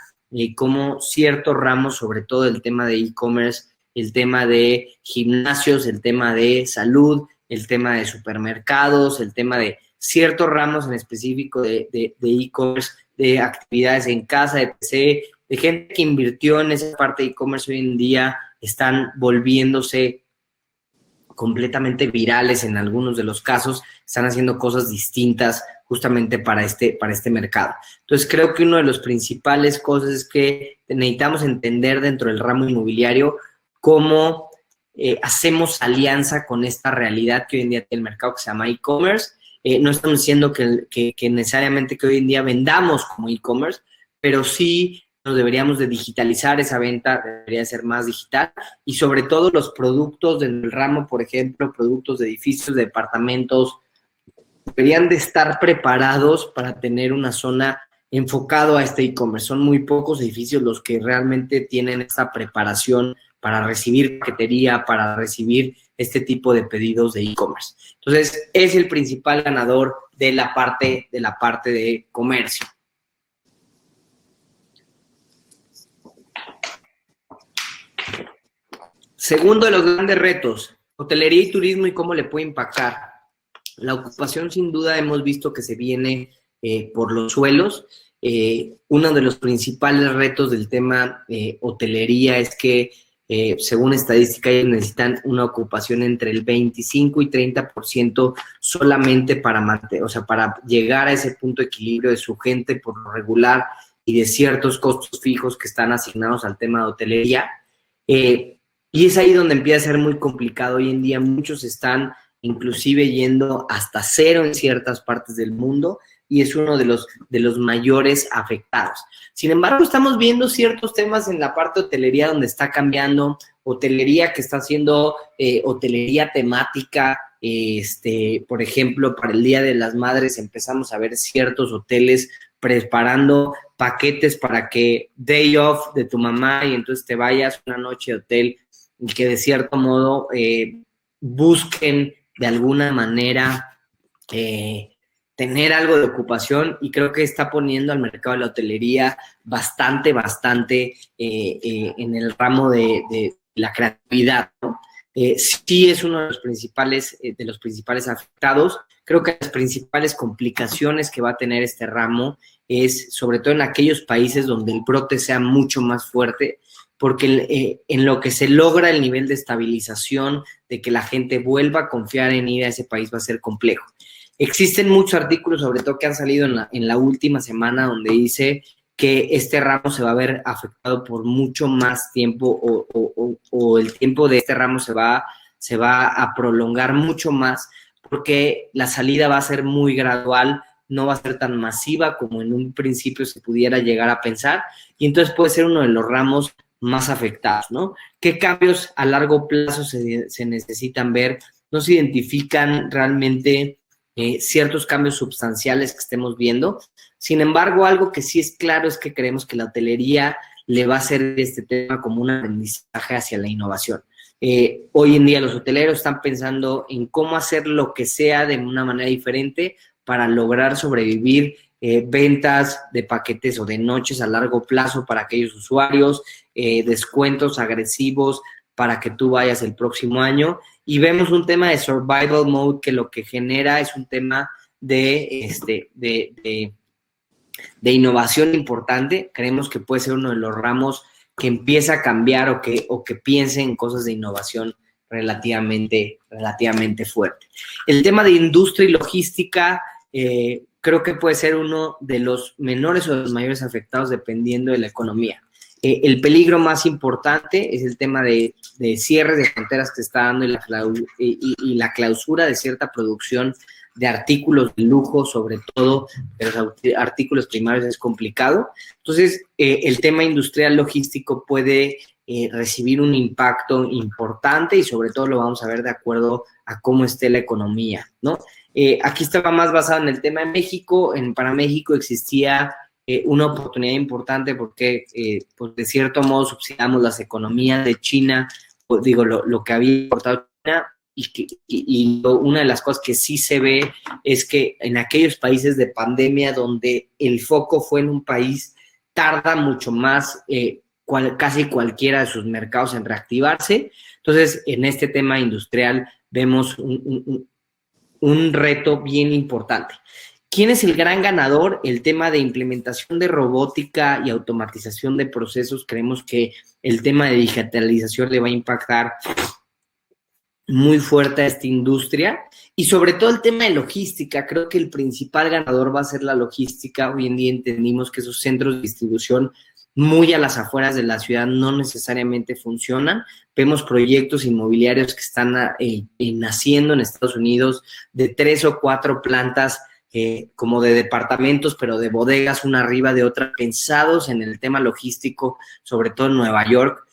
Speaker 2: cómo ciertos ramos, sobre todo el tema de e-commerce, el tema de gimnasios, el tema de salud, el tema de supermercados, el tema de ciertos ramos en específico de e-commerce, de actividades en casa, de PC, de gente que invirtió en esa parte de e-commerce hoy en día, están volviéndose completamente virales en algunos de los casos, están haciendo cosas distintas justamente para este mercado. Entonces, creo que una de las principales cosas es que necesitamos entender dentro del ramo inmobiliario cómo hacemos alianza con esta realidad que hoy en día tiene el mercado que se llama e-commerce. No estamos diciendo que necesariamente que hoy en día vendamos como e-commerce, pero sí nos deberíamos de digitalizar esa venta, debería ser más digital y sobre todo los productos del ramo, por ejemplo, productos de edificios, de departamentos, deberían de estar preparados para tener una zona enfocado a este e-commerce. Son muy pocos edificios los que realmente tienen esta preparación para recibir paquetería, para recibir este tipo de pedidos de e-commerce. Entonces, es el principal ganador de la parte de comercio. Segundo de los grandes retos, hotelería y turismo y cómo le puede impactar. La ocupación, sin duda, hemos visto que se viene por los suelos. Uno de los principales retos del tema hotelería es que, según estadística, ellos necesitan una ocupación entre el 25 y 30% solamente para llegar a ese punto de equilibrio de su gente por lo regular y de ciertos costos fijos que están asignados al tema de hotelería. Y es ahí donde empieza a ser muy complicado. Hoy en día muchos están inclusive yendo hasta cero en ciertas partes del mundo y es uno de los mayores afectados. Sin embargo, estamos viendo ciertos temas en la parte de hotelería donde está cambiando hotelería que está haciendo hotelería temática. Por ejemplo, para el Día de las Madres empezamos a ver ciertos hoteles preparando paquetes para que day off de tu mamá y entonces te vayas una noche de hotel y que de cierto modo busquen de alguna manera tener algo de ocupación, y creo que está poniendo al mercado de la hotelería bastante en el ramo de la creatividad, ¿no? Sí es uno de los principales afectados. Creo que las principales complicaciones que va a tener este ramo es sobre todo en aquellos países donde el brote sea mucho más fuerte, porque en lo que se logra el nivel de estabilización, de que la gente vuelva a confiar en ir a ese país, va a ser complejo. Existen muchos artículos, sobre todo que han salido en la última semana, donde dice que este ramo se va a ver afectado por mucho más tiempo, o el tiempo de este ramo se va a prolongar mucho más, porque la salida va a ser muy gradual, no va a ser tan masiva como en un principio se pudiera llegar a pensar, y entonces puede ser uno de los ramos más afectados, ¿no? ¿Qué cambios a largo plazo se necesitan ver? No se identifican realmente ciertos cambios sustanciales que estemos viendo. Sin embargo, algo que sí es claro es que creemos que la hotelería le va a hacer este tema como un aprendizaje hacia la innovación. Hoy en día los hoteleros están pensando en cómo hacer lo que sea de una manera diferente para lograr sobrevivir, ventas de paquetes o de noches a largo plazo para aquellos usuarios, descuentos agresivos para que tú vayas el próximo año. Y vemos un tema de survival mode que lo que genera es un tema de innovación importante. Creemos que puede ser uno de los ramos que empieza a cambiar o que piense en cosas de innovación relativamente fuerte. El tema de industria y logística creo que puede ser uno de los menores o de los mayores afectados dependiendo de la economía. El peligro más importante es el tema de cierres de fronteras que se está dando y la clausura de cierta producción de artículos de lujo, sobre todo de los artículos primarios, es complicado. Entonces, el tema industrial logístico puede recibir un impacto importante, y sobre todo lo vamos a ver de acuerdo a cómo esté la economía, ¿no? Aquí estaba más basado en el tema de México. Para México existía una oportunidad importante porque, pues de cierto modo, subsidiamos las economías de China, pues, digo, lo que había importado China, una de las cosas que sí se ve es que en aquellos países de pandemia donde el foco fue en un país, tarda mucho más casi cualquiera de sus mercados en reactivarse. Entonces, en este tema industrial vemos un reto bien importante. ¿Quién es el gran ganador? El tema de implementación de robótica y automatización de procesos. Creemos que el tema de digitalización le va a impactar muy fuerte a esta industria, y sobre todo el tema de logística. Creo que el principal ganador va a ser la logística. Hoy en día entendimos que esos centros de distribución muy a las afueras de la ciudad no necesariamente funcionan. Vemos proyectos inmobiliarios que están naciendo en Estados Unidos de 3 o 4 plantas como de departamentos, pero de bodegas una arriba de otra, pensados en el tema logístico, sobre todo en Nueva York.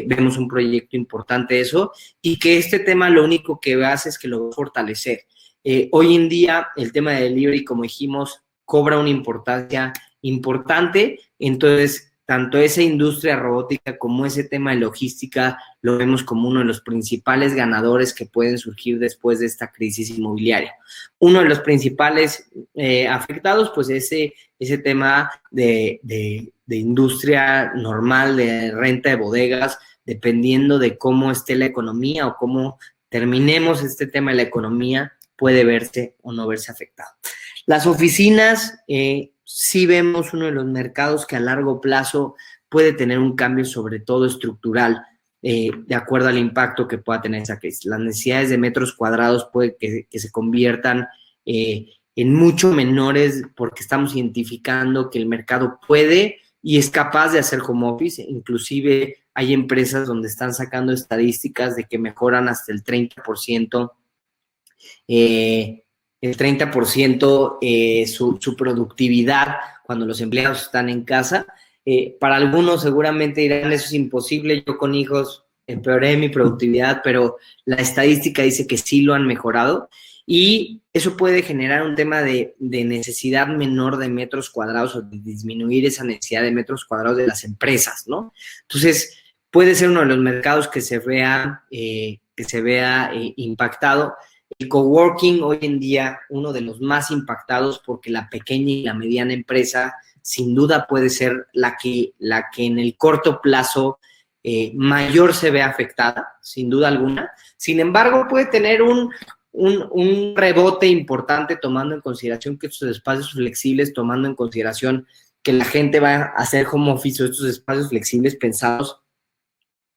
Speaker 2: Vemos un proyecto importante eso, y que este tema lo único que hace es que lo va a fortalecer. Hoy en día el tema de delivery, como dijimos, cobra una importancia importante. Entonces, tanto esa industria robótica como ese tema de logística lo vemos como uno de los principales ganadores que pueden surgir después de esta crisis inmobiliaria. Uno de los principales afectados, pues ese tema de industria normal, de renta de bodegas, dependiendo de cómo esté la economía o cómo terminemos este tema de la economía, puede verse o no verse afectado. Las oficinas, sí vemos uno de los mercados que a largo plazo puede tener un cambio, sobre todo estructural, de acuerdo al impacto que pueda tener esa crisis. Las necesidades de metros cuadrados puede que se conviertan en mucho menores, porque estamos identificando que el mercado puede y es capaz de hacer home office. Inclusive hay empresas donde están sacando estadísticas de que mejoran hasta el 30%, su productividad cuando los empleados están en casa. Para algunos seguramente dirán, eso es imposible, yo con hijos empeoré mi productividad, pero la estadística dice que sí lo han mejorado y eso puede generar un tema de necesidad menor de metros cuadrados o de disminuir esa necesidad de metros cuadrados de las empresas, ¿no? Entonces, puede ser uno de los mercados que se vea impactado. El coworking hoy en día, uno de los más impactados porque la pequeña y la mediana empresa sin duda puede ser la que en el corto plazo mayor se ve afectada, sin duda alguna. Sin embargo, puede tener un rebote importante tomando en consideración que estos espacios flexibles, tomando en consideración que la gente va a hacer home office o estos espacios flexibles pensados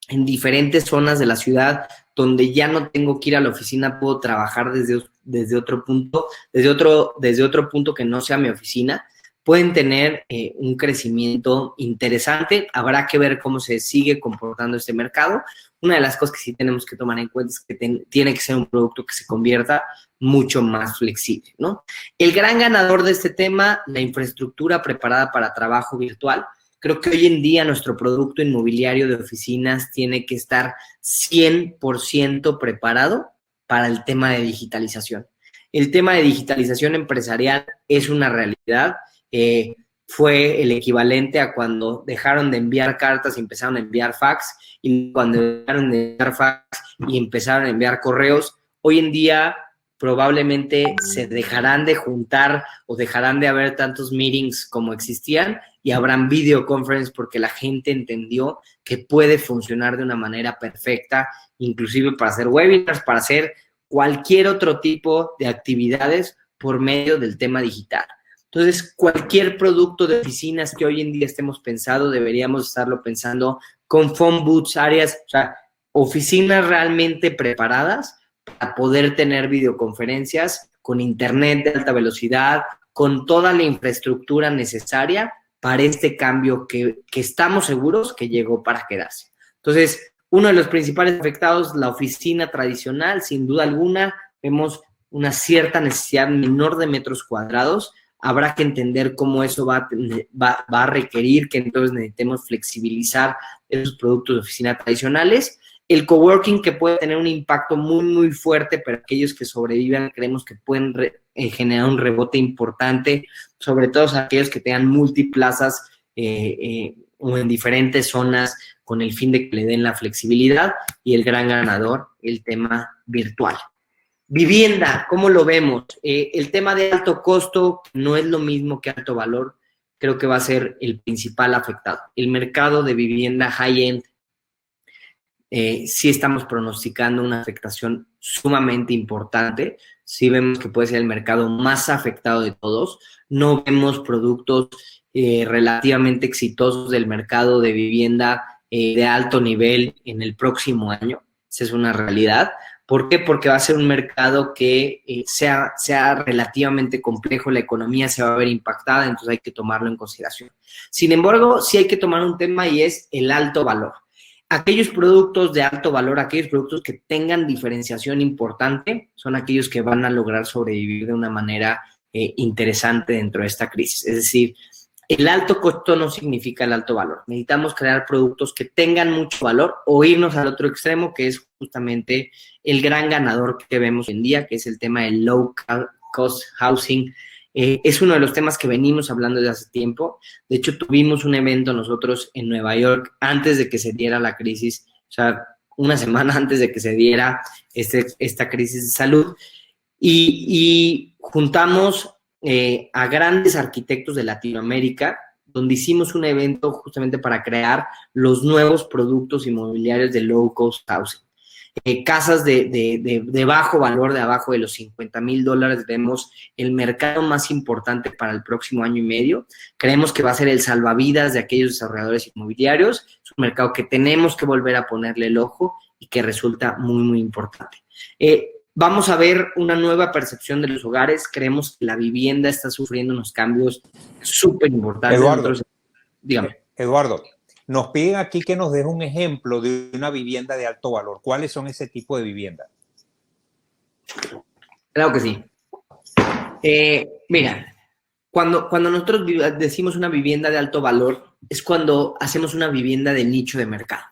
Speaker 2: en diferentes zonas de la ciudad donde ya no tengo que ir a la oficina, puedo trabajar desde otro punto, desde otro punto que no sea mi oficina, pueden tener un crecimiento interesante. Habrá que ver cómo se sigue comportando este mercado. Una de las cosas que sí tenemos que tomar en cuenta es que tiene que ser un producto que se convierta mucho más flexible, ¿no? El gran ganador de este tema, la infraestructura preparada para trabajo virtual. Creo que hoy en día nuestro producto inmobiliario de oficinas tiene que estar 100% preparado para el tema de digitalización. El tema de digitalización empresarial es una realidad. Fue el equivalente a cuando dejaron de enviar cartas y empezaron a enviar fax, y cuando dejaron de enviar fax y empezaron a enviar correos. Hoy en día probablemente se dejarán de juntar o dejarán de haber tantos meetings como existían y habrán videoconferencias porque la gente entendió que puede funcionar de una manera perfecta, inclusive para hacer webinars, para hacer cualquier otro tipo de actividades por medio del tema digital. Entonces, cualquier producto de oficinas que hoy en día estemos pensando, deberíamos estarlo pensando con phone booths, áreas, o sea, oficinas realmente preparadas para poder tener videoconferencias con internet de alta velocidad, con toda la infraestructura necesaria para este cambio que estamos seguros que llegó para quedarse. Entonces, uno de los principales afectados, la oficina tradicional, sin duda alguna, vemos una cierta necesidad menor de metros cuadrados. Habrá que entender cómo eso va a requerir que entonces necesitemos flexibilizar esos productos de oficina tradicionales. El coworking, que puede tener un impacto muy, muy fuerte, pero aquellos que sobrevivan creemos que pueden generar un rebote importante, sobre todo aquellos que tengan multiplazas o en diferentes zonas con el fin de que le den la flexibilidad. Y el gran ganador, el tema virtual. Vivienda, ¿cómo lo vemos? El tema de alto costo no es lo mismo que alto valor. Creo que va a ser el principal afectado. El mercado de vivienda high-end, sí estamos pronosticando una afectación sumamente importante. Sí vemos que puede ser el mercado más afectado de todos. No vemos productos relativamente exitosos del mercado de vivienda de alto nivel en el próximo año. Esa es una realidad. ¿Por qué? Porque va a ser un mercado que sea relativamente complejo, la economía se va a ver impactada, entonces hay que tomarlo en consideración. Sin embargo, sí hay que tomar un tema y es el alto valor. Aquellos productos de alto valor, aquellos productos que tengan diferenciación importante, son aquellos que van a lograr sobrevivir de una manera interesante dentro de esta crisis. Es decir, el alto costo no significa el alto valor. Necesitamos crear productos que tengan mucho valor o irnos al otro extremo, que es justamente el gran ganador que vemos hoy en día, que es el tema del low cost housing. Es uno de los temas que venimos hablando desde hace tiempo. De hecho, tuvimos un evento nosotros en Nueva York antes de que se diera la crisis, o sea, una semana antes de que se diera esta crisis de salud, y juntamos a grandes arquitectos de Latinoamérica, donde hicimos un evento justamente para crear los nuevos productos inmobiliarios de low cost housing. Casas de bajo valor, de abajo de los $50,000, vemos el mercado más importante para el próximo año y medio. Creemos que va a ser el salvavidas de aquellos desarrolladores inmobiliarios. Es un mercado que tenemos que volver a ponerle el ojo y que resulta muy, muy importante. Vamos a ver una nueva percepción de los hogares. Creemos que la vivienda está sufriendo unos cambios súper importantes.
Speaker 1: Dígame. Eduardo, nos piden aquí que nos des un ejemplo de una vivienda de alto valor. ¿Cuáles son ese tipo de vivienda?
Speaker 2: Claro que sí. Mira, cuando nosotros decimos una vivienda de alto valor, es cuando hacemos una vivienda de nicho de mercado.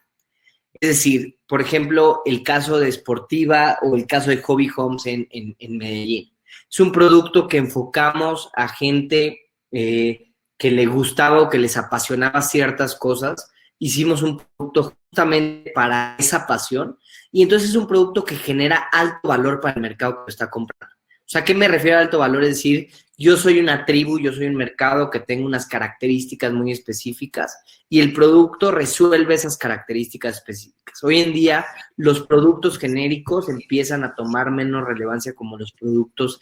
Speaker 2: Es decir, por ejemplo, el caso de Sportiva o el caso de Hobby Homes en Medellín. Es un producto que enfocamos a gente que le gustaba o que les apasionaba ciertas cosas. Hicimos un producto justamente para esa pasión y entonces es un producto que genera alto valor para el mercado que lo está comprando. O sea, ¿a qué me refiero a alto valor? Es decir, yo soy una tribu, yo soy un mercado que tengo unas características muy específicas y el producto resuelve esas características específicas. Hoy en día, los productos genéricos empiezan a tomar menos relevancia como los productos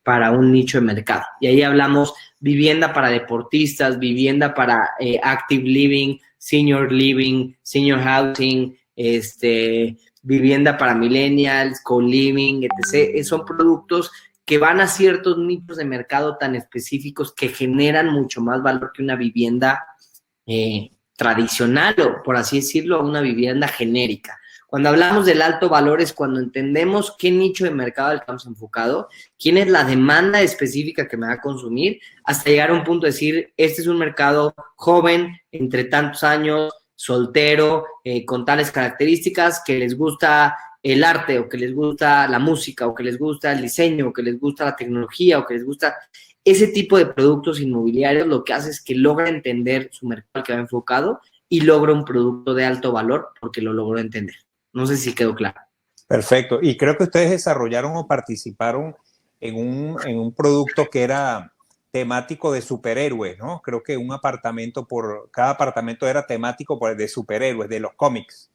Speaker 2: para un nicho de mercado. Y ahí hablamos vivienda para deportistas, vivienda para active living, senior housing, vivienda para millennials, co-living, etc. Son productos que van a ciertos nichos de mercado tan específicos que generan mucho más valor que una vivienda tradicional o, por así decirlo, una vivienda genérica. Cuando hablamos del alto valor es cuando entendemos qué nicho de mercado al que estamos enfocado, quién es la demanda específica que me va a consumir, hasta llegar a un punto de decir, este es un mercado joven, entre tantos años, soltero, con tales características, que les gusta el arte, o que les gusta la música, o que les gusta el diseño, o que les gusta la tecnología, o que les gusta ese tipo de productos inmobiliarios. Lo que hace es que logra entender su mercado al que va enfocado y logra un producto de alto valor porque lo logró entender. No sé si quedó claro. Perfecto.
Speaker 1: Y creo que ustedes desarrollaron o participaron en un producto que era temático de superhéroes, ¿no? Creo que cada apartamento era temático de superhéroes, de los cómics.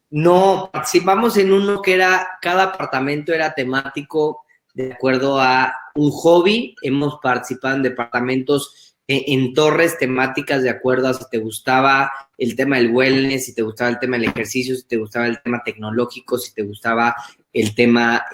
Speaker 2: No, participamos en uno que cada apartamento era temático de acuerdo a un hobby. Hemos participado en departamentos en torres temáticas de acuerdo a si te gustaba el tema del wellness, si te gustaba el tema del ejercicio, si te gustaba el tema tecnológico, si te gustaba el tema,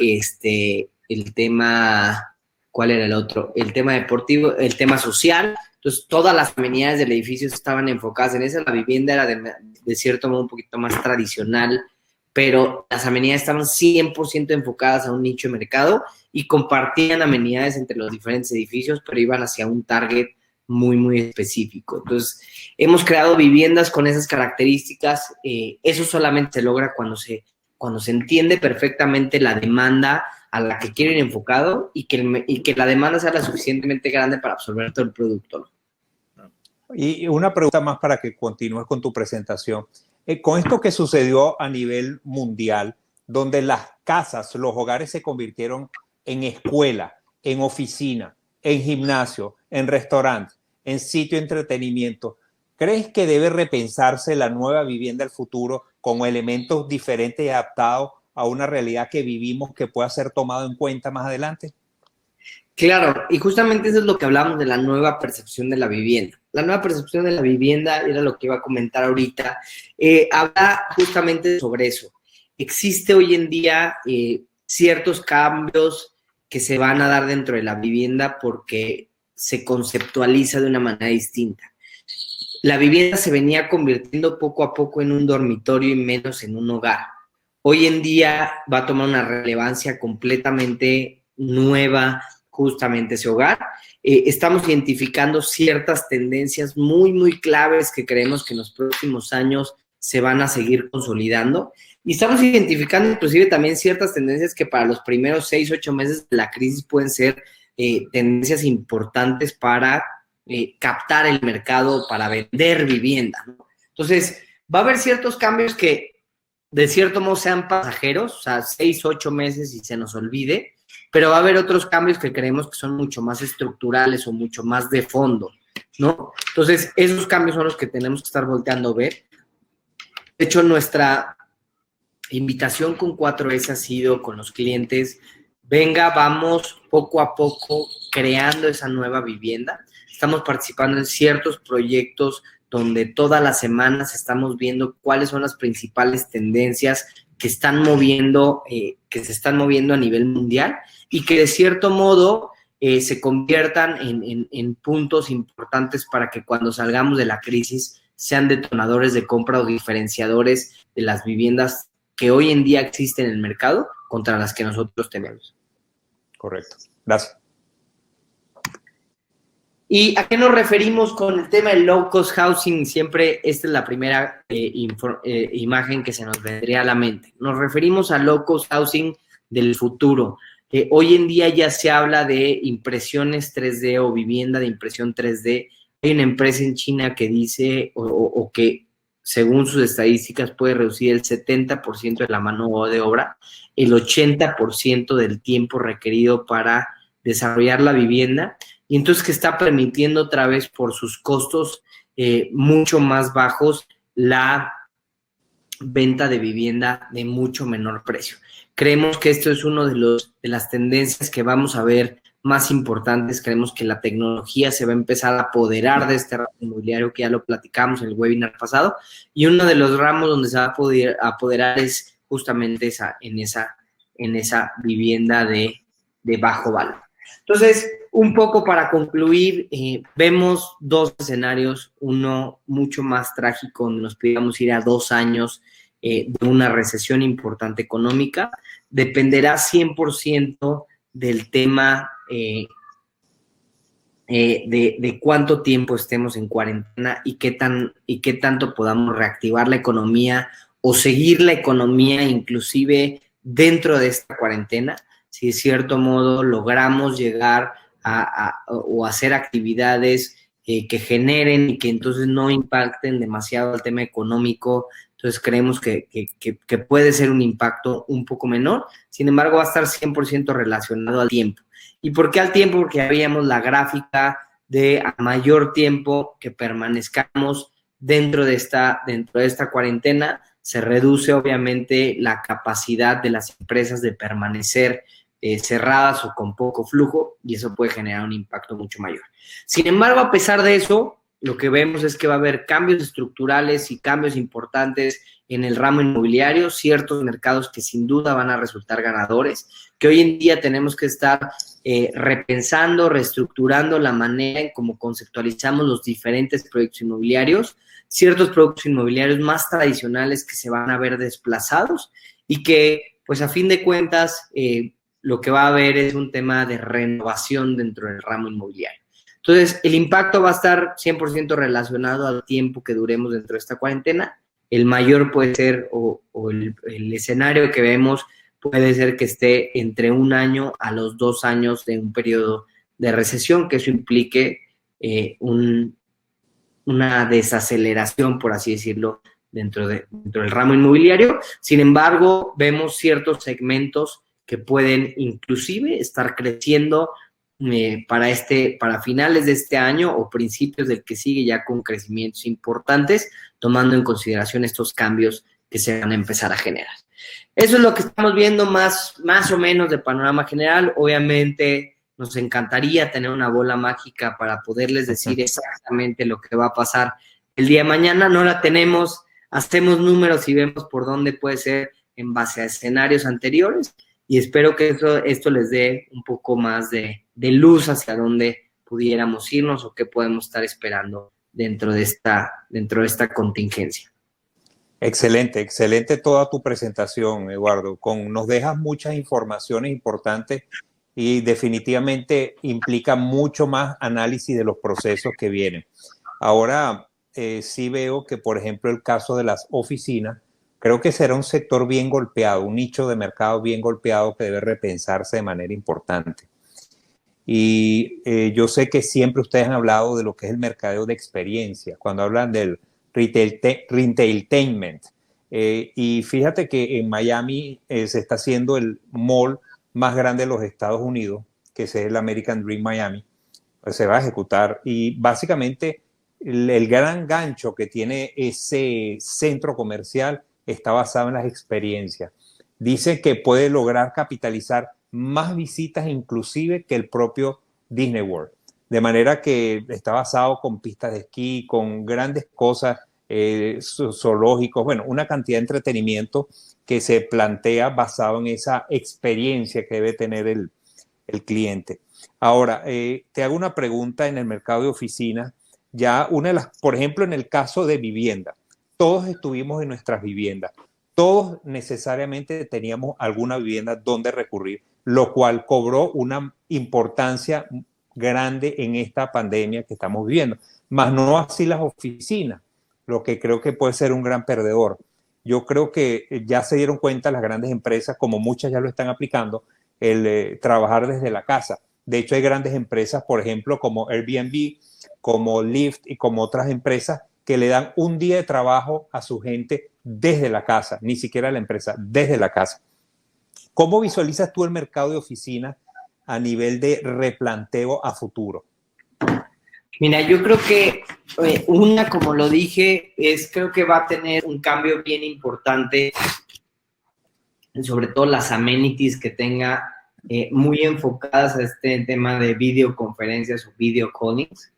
Speaker 2: ¿cuál era el otro? El tema deportivo, el tema social. Entonces, todas las amenidades del edificio estaban enfocadas en eso. La vivienda era de cierto modo un poquito más tradicional, pero las amenidades estaban 100% enfocadas a un nicho de mercado y compartían amenidades entre los diferentes edificios, pero iban hacia un target muy, muy específico. Entonces, hemos creado viviendas con esas características. Eso solamente se logra cuando se entiende perfectamente la demanda a la que quieren enfocado y que la demanda sea la suficientemente grande para absorber todo el producto, ¿no?
Speaker 1: Y una pregunta más para que continúes con tu presentación. Con esto que sucedió a nivel mundial, donde las casas, los hogares se convirtieron en escuela, en oficina, en gimnasio, en restaurante, en sitio de entretenimiento, ¿crees que debe repensarse la nueva vivienda del futuro con elementos diferentes y adaptados a una realidad que vivimos que pueda ser tomado en cuenta más adelante?
Speaker 2: Claro, y justamente eso es lo que hablamos de la nueva percepción de la vivienda. La nueva percepción de la vivienda era lo que iba a comentar ahorita. Habla justamente sobre eso. Existe hoy en día ciertos cambios que se van a dar dentro de la vivienda porque se conceptualiza de una manera distinta. La vivienda se venía convirtiendo poco a poco en un dormitorio y menos en un hogar. Hoy en día va a tomar una relevancia completamente nueva justamente ese hogar. Estamos identificando ciertas tendencias muy, muy claves que creemos que en los próximos años se van a seguir consolidando. Y estamos identificando inclusive también ciertas tendencias que para los primeros 6, 8 meses de la crisis pueden ser tendencias importantes para captar el mercado, para vender vivienda, ¿no? Entonces, va a haber ciertos cambios que de cierto modo sean pasajeros, o sea, 6, 8 meses y se nos olvide, pero va a haber otros cambios que creemos que son mucho más estructurales o mucho más de fondo, ¿no? Entonces, esos cambios son los que tenemos que estar volteando a ver. De hecho, nuestra invitación con 4S ha sido con los clientes, venga, vamos poco a poco creando esa nueva vivienda. Estamos participando en ciertos proyectos donde todas las semanas estamos viendo cuáles son las principales tendencias que se están moviendo a nivel mundial y que de cierto modo se conviertan en puntos importantes para que cuando salgamos de la crisis sean detonadores de compra o diferenciadores de las viviendas que hoy en día existen en el mercado contra las que nosotros tenemos.
Speaker 1: Correcto. Gracias.
Speaker 2: ¿Y a qué nos referimos con el tema del low cost housing? Siempre esta es la primera imagen que se nos vendría a la mente. Nos referimos al low cost housing del futuro. Hoy en día ya se habla de impresiones 3D o vivienda de impresión 3D. Hay una empresa en China que dice o que según sus estadísticas puede reducir el 70% de la mano de obra, el 80% del tiempo requerido para desarrollar la vivienda, y entonces que está permitiendo otra vez por sus costos mucho más bajos la venta de vivienda de mucho menor precio. Creemos que esto es uno de las tendencias que vamos a ver más importantes. Creemos que la tecnología se va a empezar a apoderar de este ramo inmobiliario, que ya lo platicamos en el webinar pasado, y uno de los ramos donde se va a poder apoderar es justamente en esa vivienda de bajo valor. Entonces, un poco para concluir, vemos dos escenarios, uno mucho más trágico, donde nos podríamos ir a 2 años de una recesión importante económica. Dependerá 100% del tema de cuánto tiempo estemos en cuarentena y qué tanto podamos reactivar la economía o seguir la economía inclusive dentro de esta cuarentena. Si de cierto modo logramos llegar o hacer actividades que generen y que entonces no impacten demasiado al tema económico, entonces creemos que puede ser un impacto un poco menor. Sin embargo, va a estar 100% relacionado al tiempo. ¿Y por qué al tiempo? Porque habíamos la gráfica de a mayor tiempo que permanezcamos dentro de esta cuarentena, se reduce obviamente la capacidad de las empresas de permanecer cerradas o con poco flujo, y eso puede generar un impacto mucho mayor. Sin embargo, a pesar de eso, lo que vemos es que va a haber cambios estructurales y cambios importantes en el ramo inmobiliario, ciertos mercados que sin duda van a resultar ganadores, que hoy en día tenemos que estar repensando, reestructurando la manera en cómo conceptualizamos los diferentes proyectos inmobiliarios, ciertos productos inmobiliarios más tradicionales que se van a ver desplazados y que, pues a fin de cuentas, lo que va a haber es un tema de renovación dentro del ramo inmobiliario. Entonces, el impacto va a estar 100% relacionado al tiempo que duremos dentro de esta cuarentena. El mayor puede ser, o el escenario que vemos puede ser que esté entre 1 año a los 2 años de un periodo de recesión, que eso implique una desaceleración, por así decirlo, dentro del ramo inmobiliario. Sin embargo, vemos ciertos segmentos que pueden inclusive estar creciendo para finales de este año o principios del que sigue, ya con crecimientos importantes, tomando en consideración estos cambios que se van a empezar a generar. Eso es lo que estamos viendo más o menos de panorama general. Obviamente nos encantaría tener una bola mágica para poderles decir exactamente lo que va a pasar el día de mañana. No la tenemos, hacemos números y vemos por dónde puede ser en base a escenarios anteriores, y espero que esto les dé un poco más de luz hacia dónde pudiéramos irnos o qué podemos estar esperando dentro de esta contingencia.
Speaker 1: Excelente, excelente toda tu presentación, Eduardo. Nos dejas muchas informaciones importantes y definitivamente implica mucho más análisis de los procesos que vienen. Ahora sí veo que, por ejemplo, el caso de las oficinas, creo que será un sector bien golpeado, un nicho de mercado bien golpeado que debe repensarse de manera importante. Y yo sé que siempre ustedes han hablado de lo que es el mercadeo de experiencia, cuando hablan del retailtainment. Y fíjate que en Miami se está haciendo el mall más grande de los Estados Unidos, que es el American Dream Miami. Se va a ejecutar y básicamente el gran gancho que tiene ese centro comercial está basado en las experiencias. Dice que puede lograr capitalizar más visitas inclusive que el propio Disney World. De manera que está basado con pistas de esquí, con grandes cosas, zoológicos, bueno, una cantidad de entretenimiento que se plantea basado en esa experiencia que debe tener el cliente. Ahora, te hago una pregunta en el mercado de oficinas. Ya por ejemplo, en el caso de vivienda, todos estuvimos en nuestras viviendas, todos necesariamente teníamos alguna vivienda donde recurrir, lo cual cobró una importancia grande en esta pandemia que estamos viviendo, más no así las oficinas, lo que creo que puede ser un gran perdedor. Yo creo que ya se dieron cuenta las grandes empresas, como muchas ya lo están aplicando, el trabajar desde la casa. De hecho, hay grandes empresas, por ejemplo, como Airbnb, como Lyft y como otras empresas que le dan un día de trabajo a su gente desde la casa, ni siquiera la empresa, desde la casa. ¿Cómo visualizas tú el mercado de oficinas a nivel de replanteo a futuro?
Speaker 2: Mira, yo creo que una, como lo dije, creo que va a tener un cambio bien importante, sobre todo las amenities que tenga muy enfocadas a este tema de videoconferencias o video callings.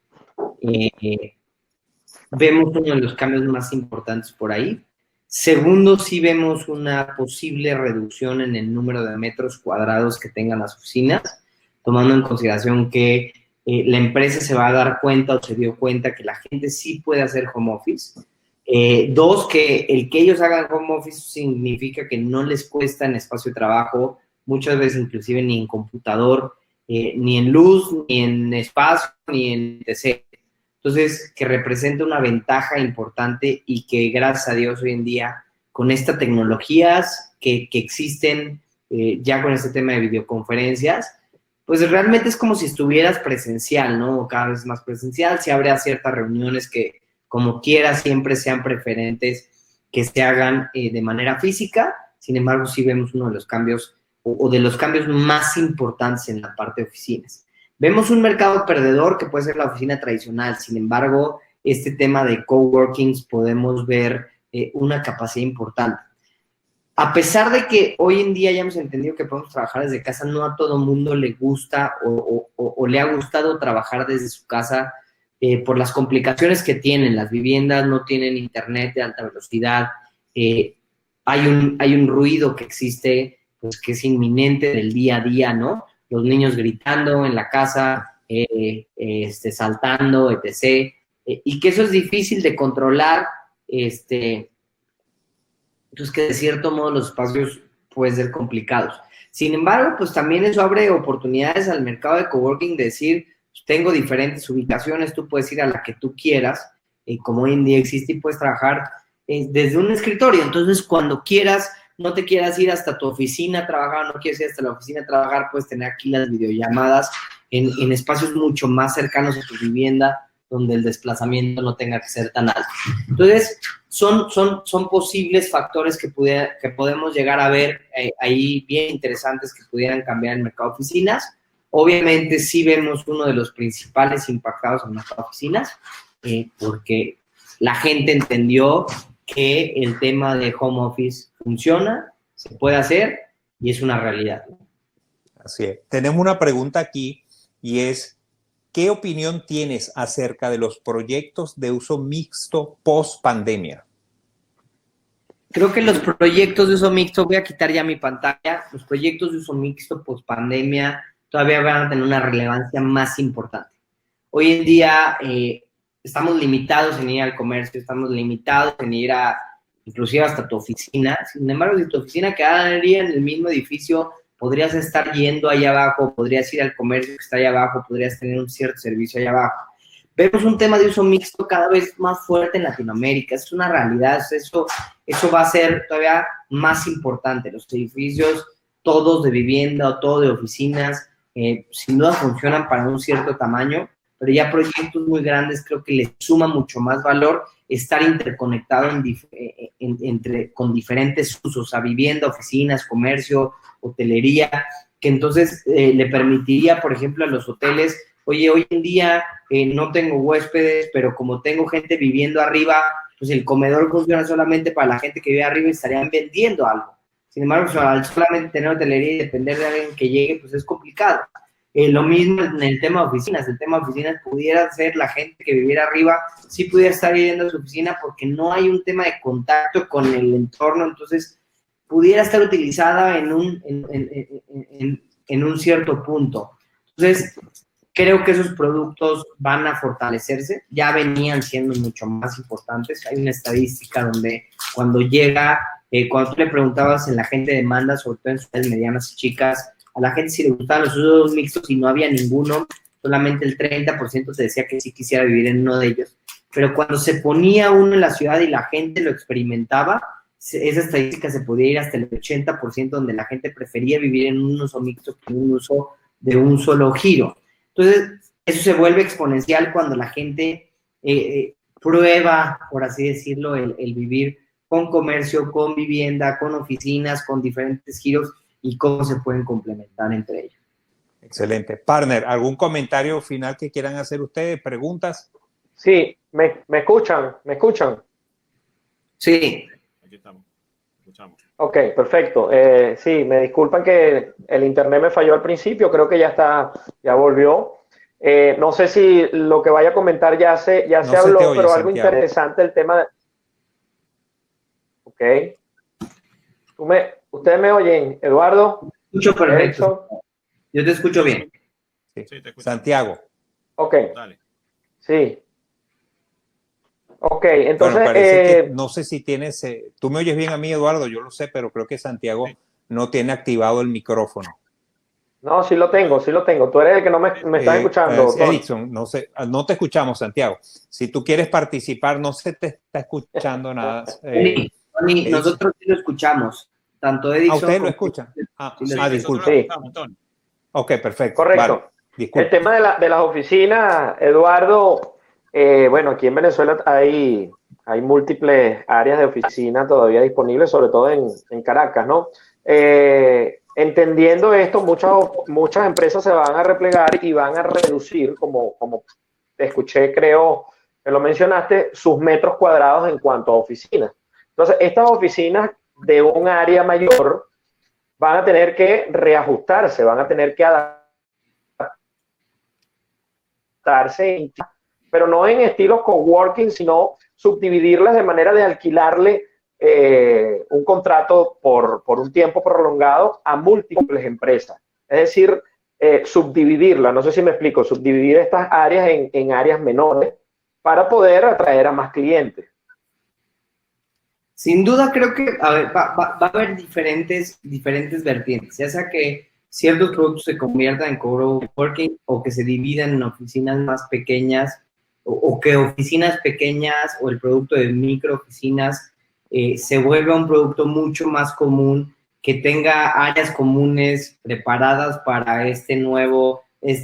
Speaker 2: Vemos uno de los cambios más importantes por ahí. Segundo, sí vemos una posible reducción en el número de metros cuadrados que tengan las oficinas, tomando en consideración que la empresa se va a dar cuenta o se dio cuenta que la gente sí puede hacer home office. Dos, que el que ellos hagan home office significa que no les cuesta en espacio de trabajo, muchas veces inclusive ni en computador, ni en luz, ni en espacio, ni en PC. Entonces, que representa una ventaja importante y que gracias a Dios hoy en día, con estas tecnologías que existen ya con este tema de videoconferencias, pues realmente es como si estuvieras presencial, ¿no? Cada vez más presencial, si habrá ciertas reuniones que, como quiera, siempre sean preferentes que se hagan de manera física. Sin embargo, sí vemos uno de los cambios o de los cambios más importantes en la parte de oficinas. Vemos un mercado perdedor que puede ser la oficina tradicional. Sin embargo, este tema de coworkings podemos ver una capacidad importante. A pesar de que hoy en día ya hemos entendido que podemos trabajar desde casa, no a todo mundo le gusta o le ha gustado trabajar desde su casa por las complicaciones que tienen. Las viviendas no tienen internet de alta velocidad. Hay un ruido que existe, pues que es inminente del día a día, ¿no? Los niños gritando en la casa, saltando, etc. Y que eso es difícil de controlar, entonces que de cierto modo los espacios pueden ser complicados. Sin embargo, pues también eso abre oportunidades al mercado de coworking de decir, pues, tengo diferentes ubicaciones, tú puedes ir a la que tú quieras, como hoy en día existe, y puedes trabajar desde un escritorio. Entonces, cuando quieras, no te quieras ir hasta tu oficina a trabajar, no quieres ir hasta la oficina a trabajar, puedes tener aquí las videollamadas en espacios mucho más cercanos a tu vivienda, donde el desplazamiento no tenga que ser tan alto. Entonces, son posibles factores que podemos llegar a ver ahí bien interesantes que pudieran cambiar el mercado de oficinas. Obviamente, sí vemos uno de los principales impactados en nuestras oficinas, porque la gente entendió que el tema de home office funciona, se puede hacer y es una realidad.
Speaker 1: Así es. Tenemos una pregunta aquí y es, ¿qué opinión tienes acerca de los proyectos de uso mixto post pandemia?
Speaker 2: Creo que los proyectos de uso mixto, voy a quitar ya mi pantalla, los proyectos de uso mixto post pandemia todavía van a tener una relevancia más importante. Hoy en día estamos limitados en ir al comercio, estamos limitados en ir inclusive hasta tu oficina. Sin embargo, si tu oficina quedaría en el mismo edificio, podrías estar yendo allá abajo, podrías ir al comercio que está allá abajo, podrías tener un cierto servicio allá abajo. Vemos un tema de uso mixto cada vez más fuerte en Latinoamérica, es una realidad, eso va a ser todavía más importante. Los edificios, todos de vivienda o todo de oficinas, sin duda funcionan para un cierto tamaño, pero ya proyectos muy grandes creo que les suma mucho más valor estar interconectado con diferentes usos, a vivienda, oficinas, comercio, hotelería, que entonces le permitiría, por ejemplo, a los hoteles, oye, hoy en día no tengo huéspedes, pero como tengo gente viviendo arriba, pues el comedor funciona solamente para la gente que vive arriba y estarían vendiendo algo. Sin embargo, pues, al solamente tener hotelería y depender de alguien que llegue, pues es complicado. Lo mismo en el tema de oficinas. El tema de oficinas pudiera ser la gente que viviera arriba, sí pudiera estar viviendo a su oficina porque no hay un tema de contacto con el entorno, entonces pudiera estar utilizada en un cierto punto. Entonces, creo que esos productos van a fortalecerse, ya venían siendo mucho más importantes. Hay una estadística donde cuando cuando tú le preguntabas en la gente de demanda, sobre todo en ciudades medianas y chicas, a la gente si le gustaban los usos mixtos y no había ninguno, solamente el 30% se decía que sí quisiera vivir en uno de ellos. Pero cuando se ponía uno en la ciudad y la gente lo experimentaba, esa estadística se podía ir hasta el 80%, donde la gente prefería vivir en un uso mixto que en un uso de un solo giro. Entonces, eso se vuelve exponencial cuando la gente prueba, por así decirlo, el vivir con comercio, con vivienda, con oficinas, con diferentes giros y cómo se pueden complementar entre ellos.
Speaker 1: Excelente. Partner, ¿algún comentario final que quieran hacer ustedes? ¿Preguntas?
Speaker 4: Sí, ¿me escuchan? ¿Me escuchan?
Speaker 2: Sí.
Speaker 3: Aquí estamos. Escuchamos.
Speaker 4: Ok, perfecto. Sí, me disculpan que el internet me falló al principio, creo que ya volvió. No sé si lo que vaya a comentar ya se habló,
Speaker 1: te oye,
Speaker 4: pero algo
Speaker 1: Santiago.
Speaker 4: interesante el tema de... Ok. ¿Ustedes me oyen, Eduardo?
Speaker 2: Escucho perfecto.
Speaker 4: Erickson.
Speaker 2: Yo te escucho bien.
Speaker 1: Sí.
Speaker 3: Sí, te escucho.
Speaker 1: Santiago.
Speaker 4: Ok,
Speaker 3: Dale.
Speaker 4: sí. Ok, entonces...
Speaker 1: Bueno, parece que no sé si tienes... tú me oyes bien a mí, Eduardo, yo lo sé, pero creo que Santiago
Speaker 3: Sí.
Speaker 1: no tiene activado el micrófono.
Speaker 4: No, sí lo tengo. Tú eres el que no me estás escuchando, Tony.
Speaker 1: Erickson, no sé, no te escuchamos, Santiago. Si tú quieres participar, no se te está escuchando nada.
Speaker 2: Tony, nosotros sí lo escuchamos. Tanto Erickson
Speaker 1: ¿ustedes lo
Speaker 2: como...
Speaker 1: escuchan?
Speaker 3: Sí,
Speaker 1: Disculpe.
Speaker 4: Sí.
Speaker 3: Escuchamos, Tony.
Speaker 1: Ok, perfecto.
Speaker 4: Correcto.
Speaker 1: Vale, disculpe.
Speaker 4: El tema de las oficinas, Eduardo, bueno, aquí en Venezuela hay múltiples áreas de oficina todavía disponibles, sobre todo en Caracas, ¿no? Entendiendo esto, muchas empresas se van a replegar y van a reducir, como te escuché, creo que lo mencionaste, sus metros cuadrados en cuanto a oficinas. Entonces, estas oficinas de un área mayor van a tener que reajustarse, van a tener que adaptarse, pero no en estilos coworking, sino subdividirlas de manera de alquilarle un contrato por un tiempo prolongado a múltiples empresas. Es decir, subdividirla, no sé si me explico, subdividir estas áreas en áreas menores para poder atraer a más clientes.
Speaker 2: Sin duda creo que va a haber diferentes vertientes, ya sea que ciertos productos se conviertan en coworking o que se dividan en oficinas más pequeñas o que oficinas pequeñas o el producto de microoficinas se vuelva un producto mucho más común, que tenga áreas comunes preparadas para esta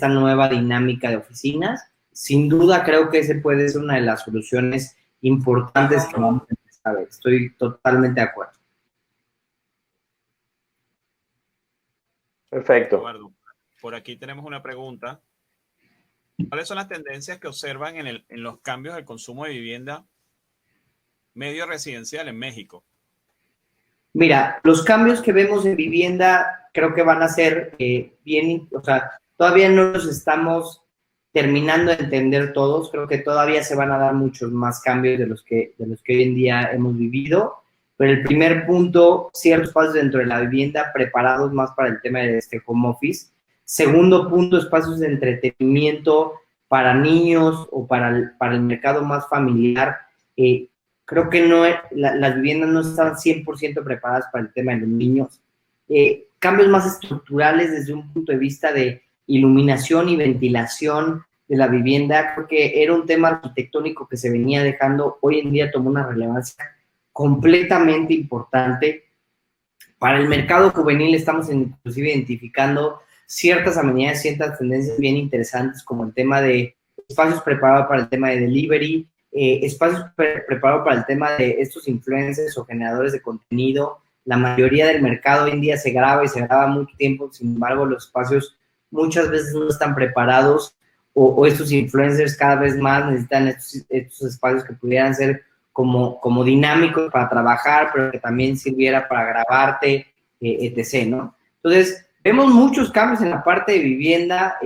Speaker 2: nueva dinámica de oficinas. Sin duda creo que ese puede ser una de las soluciones importantes que vamos a empezar a ver. Estoy totalmente de acuerdo.
Speaker 4: Perfecto.
Speaker 3: Eduardo, por aquí tenemos una pregunta. ¿Cuáles son las tendencias que observan en los cambios del consumo de vivienda medio residencial en México?
Speaker 2: Mira, los cambios que vemos en vivienda creo que van a ser bien, o sea, todavía no los estamos terminando de entender todos. Creo que todavía se van a dar muchos más cambios de los que hoy en día hemos vivido. Pero el primer punto, ciertos espacios dentro de la vivienda preparados más para el tema de home office. Segundo punto, espacios de entretenimiento para niños o para el mercado más familiar. Creo que las viviendas no están 100% preparadas para el tema de los niños. Cambios más estructurales desde un punto de vista de iluminación y ventilación de la vivienda. Creo que era un tema arquitectónico que se venía dejando. Hoy en día tomó una relevancia completamente importante. Para el mercado juvenil estamos inclusive identificando ciertas amenidades, ciertas tendencias bien interesantes, como el tema de espacios preparados para el tema de delivery, espacios preparados para el tema de estos influencers o generadores de contenido. La mayoría del mercado hoy en día se graba y se graba mucho tiempo, sin embargo los espacios muchas veces no están preparados o estos influencers cada vez más necesitan estos espacios que pudieran ser como dinámicos para trabajar, pero que también sirviera para grabarte, etc., ¿no? Entonces, vemos muchos cambios en la parte de vivienda.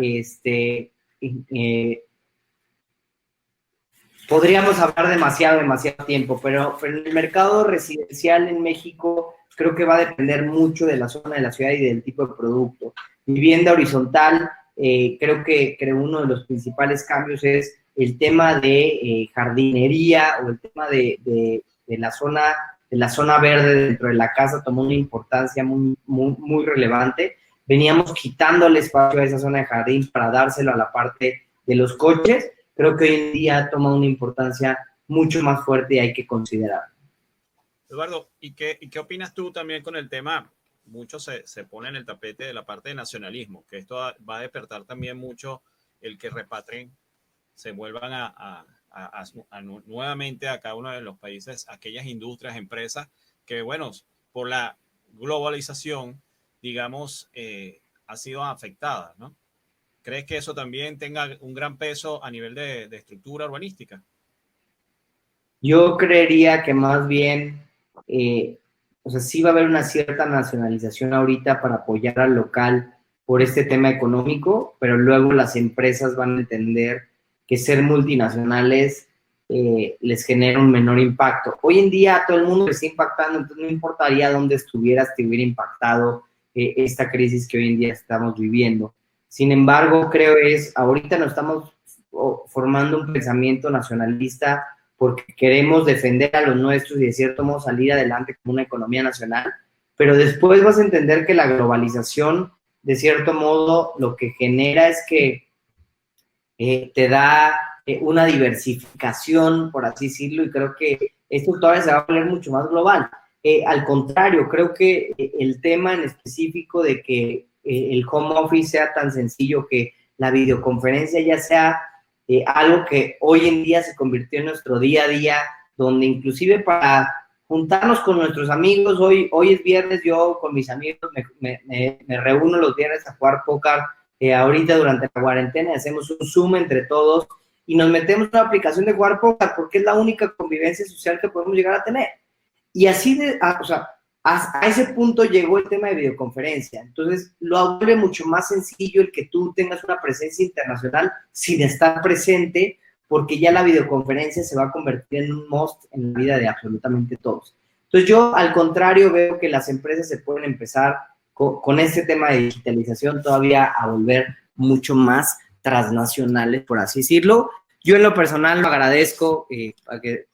Speaker 2: Podríamos hablar demasiado tiempo, pero en el mercado residencial en México creo que va a depender mucho de la zona de la ciudad y del tipo de producto. Vivienda horizontal, creo que uno de los principales cambios es el tema de jardinería o el tema de la zona verde dentro de la casa tomó una importancia muy relevante. veníamos quitando el espacio a esa zona de jardín para dárselo a la parte de los coches. Creo que hoy en día toma una importancia mucho más fuerte y hay que considerar.
Speaker 3: Eduardo, ¿y qué opinas tú también con el tema? Mucho se pone en el tapete de la parte de nacionalismo, que esto va a despertar también mucho el que repatrien, se vuelvan nuevamente a cada uno de los países, aquellas industrias, empresas que, bueno, por la globalización, digamos, ha sido afectada, ¿no? ¿Crees que eso también tenga un gran peso a nivel de estructura urbanística?
Speaker 2: Yo creería que más bien, o sea, sí va a haber una cierta nacionalización ahorita para apoyar al local por este tema económico, pero luego las empresas van a entender que ser multinacionales les genera un menor impacto. Hoy en día todo el mundo le está impactando, entonces no importaría dónde estuvieras, te hubiera impactado esta crisis que hoy en día estamos viviendo. Sin embargo, creo ahorita nos estamos formando un pensamiento nacionalista porque queremos defender a los nuestros y de cierto modo salir adelante como una economía nacional, pero después vas a entender que la globalización, de cierto modo, lo que genera es que te da una diversificación, por así decirlo, y creo que esto todavía se va a volver mucho más global. Al contrario, creo que el tema en específico de que el home office sea tan sencillo, que la videoconferencia ya sea algo que hoy en día se convirtió en nuestro día a día, donde inclusive para juntarnos con nuestros amigos, hoy es viernes, yo con mis amigos me reúno los viernes a jugar póker. Ahorita durante la cuarentena hacemos un Zoom entre todos y nos metemos en una aplicación de jugar póker porque es la única convivencia social que podemos llegar a tener. Y así, a ese punto llegó el tema de videoconferencia. Entonces, lo vuelve mucho más sencillo el que tú tengas una presencia internacional sin estar presente, porque ya la videoconferencia se va a convertir en un must en la vida de absolutamente todos. Entonces, yo, al contrario, veo que las empresas se pueden empezar con este tema de digitalización todavía a volver mucho más transnacionales, por así decirlo. Yo en lo personal lo agradezco, que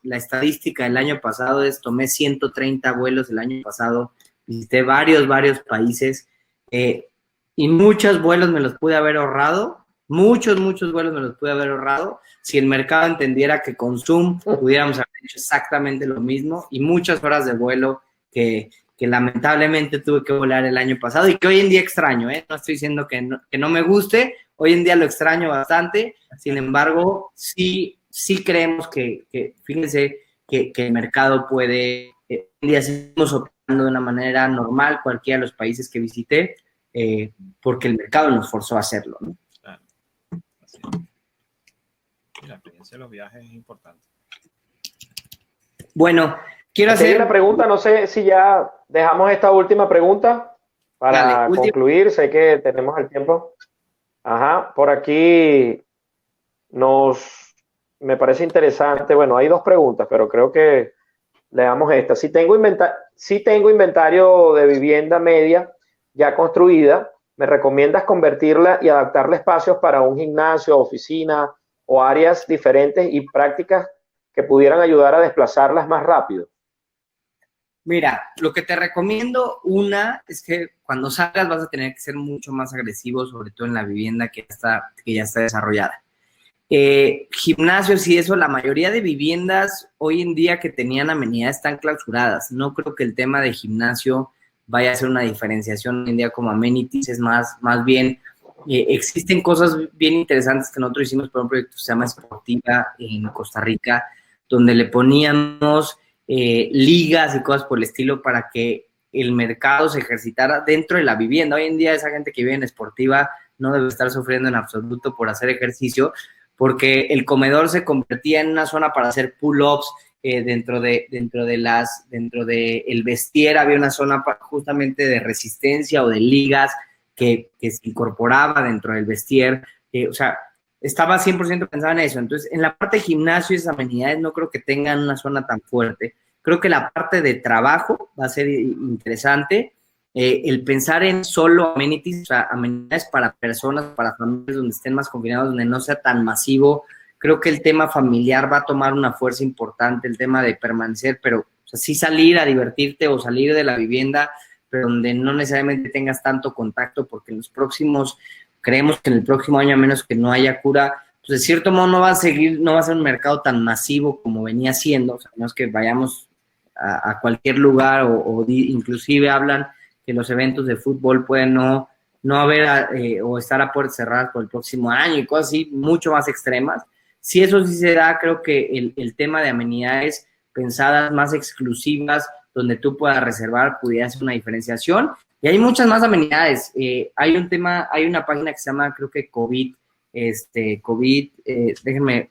Speaker 2: la estadística del año pasado tomé 130 vuelos el año pasado, visité varios países y muchos vuelos me los pude haber ahorrado, muchos vuelos me los pude haber ahorrado si el mercado entendiera que con Zoom pudiéramos haber hecho exactamente lo mismo y muchas horas de vuelo que lamentablemente tuve que volar el año pasado y que hoy en día extraño, no estoy diciendo que no me guste, hoy en día lo extraño bastante, sin embargo, sí creemos que fíjense que el mercado puede, hoy en día seguimos operando de una manera normal cualquiera de los países que visité, porque el mercado nos forzó a hacerlo, ¿no?
Speaker 3: Claro. Así. Y la experiencia de los viajes es importante.
Speaker 2: Bueno, quiero hacer
Speaker 4: una pregunta, no sé si ya dejamos esta última pregunta para concluir, sé que tenemos el tiempo. Ajá, por aquí me parece interesante, bueno, hay dos preguntas, pero creo que le damos esta. Si tengo inventario de vivienda media ya construida, ¿me recomiendas convertirla y adaptarle espacios para un gimnasio, oficina o áreas diferentes y prácticas que pudieran ayudar a desplazarlas más rápido?
Speaker 2: Mira, lo que te recomiendo, es que cuando salgas vas a tener que ser mucho más agresivo, sobre todo en la vivienda que ya está desarrollada. Gimnasios y eso, la mayoría de viviendas hoy en día que tenían amenidades están clausuradas. No creo que el tema de gimnasio vaya a ser una diferenciación hoy en día como amenities, es más bien, existen cosas bien interesantes que nosotros hicimos por un proyecto que se llama Sportiva en Costa Rica, donde le poníamos ligas y cosas por el estilo para que el mercado se ejercitara dentro de la vivienda. Hoy en día esa gente que vive en Sportiva no debe estar sufriendo en absoluto por hacer ejercicio, porque el comedor se convertía en una zona para hacer pull-ups, dentro de el vestier había una zona justamente de resistencia o de ligas que se incorporaba dentro del vestier, o sea, estaba 100% pensado en eso. Entonces, en la parte de gimnasio y esas amenidades no creo que tengan una zona tan fuerte. Creo que la parte de trabajo va a ser interesante. El pensar en solo amenities, o sea, amenidades para personas, para familias donde estén más confinados, donde no sea tan masivo. Creo que el tema familiar va a tomar una fuerza importante, el tema de permanecer, pero o sea, sí salir a divertirte o salir de la vivienda, pero donde no necesariamente tengas tanto contacto, porque creemos que en el próximo año, a menos que no haya cura, pues de cierto modo no va a ser un mercado tan masivo como venía siendo, o sea, no es que vayamos a cualquier lugar inclusive hablan que los eventos de fútbol pueden no haber o estar a puertas cerradas por el próximo año y cosas así mucho más extremas. Si eso sí se da, creo que el tema de amenidades pensadas más exclusivas, donde tú puedas reservar, pudiera ser una diferenciación. Y hay muchas más amenidades. Hay una página que se llama, creo que COVID, déjenme,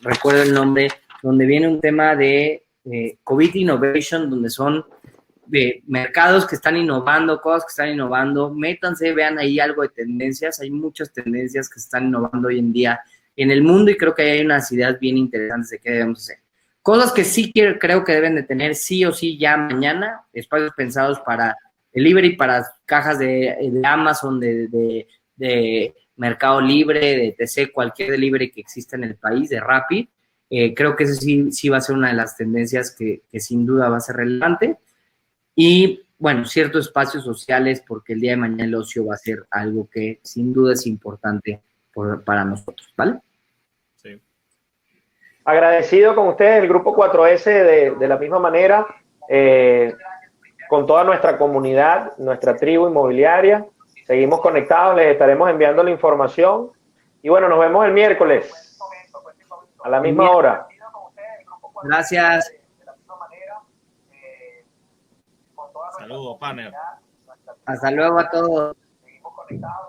Speaker 2: recuerdo el nombre, donde viene un tema de COVID Innovation, donde son de mercados que están innovando, cosas que están innovando. Métanse, vean ahí algo de tendencias. Hay muchas tendencias que están innovando hoy en día en el mundo y creo que hay unas ideas bien interesantes de qué debemos hacer. Cosas que sí creo que deben de tener sí o sí ya mañana, espacios pensados para delivery, para cajas de Amazon, de Mercado Libre, de TC, cualquier delivery que exista en el país, de Rappi. Creo que eso sí va a ser una de las tendencias que sin duda va a ser relevante. Y, bueno, ciertos espacios sociales, porque el día de mañana el ocio va a ser algo que sin duda es importante para nosotros, ¿vale?
Speaker 3: Sí.
Speaker 4: Agradecido con ustedes, el Grupo 4S, de la misma manera, con toda nuestra comunidad, nuestra tribu inmobiliaria. Seguimos conectados, les estaremos enviando la información. Y bueno, nos vemos el miércoles a la misma hora.
Speaker 2: Gracias.
Speaker 3: Saludos, partner.
Speaker 2: Hasta luego a todos.
Speaker 4: Seguimos conectados.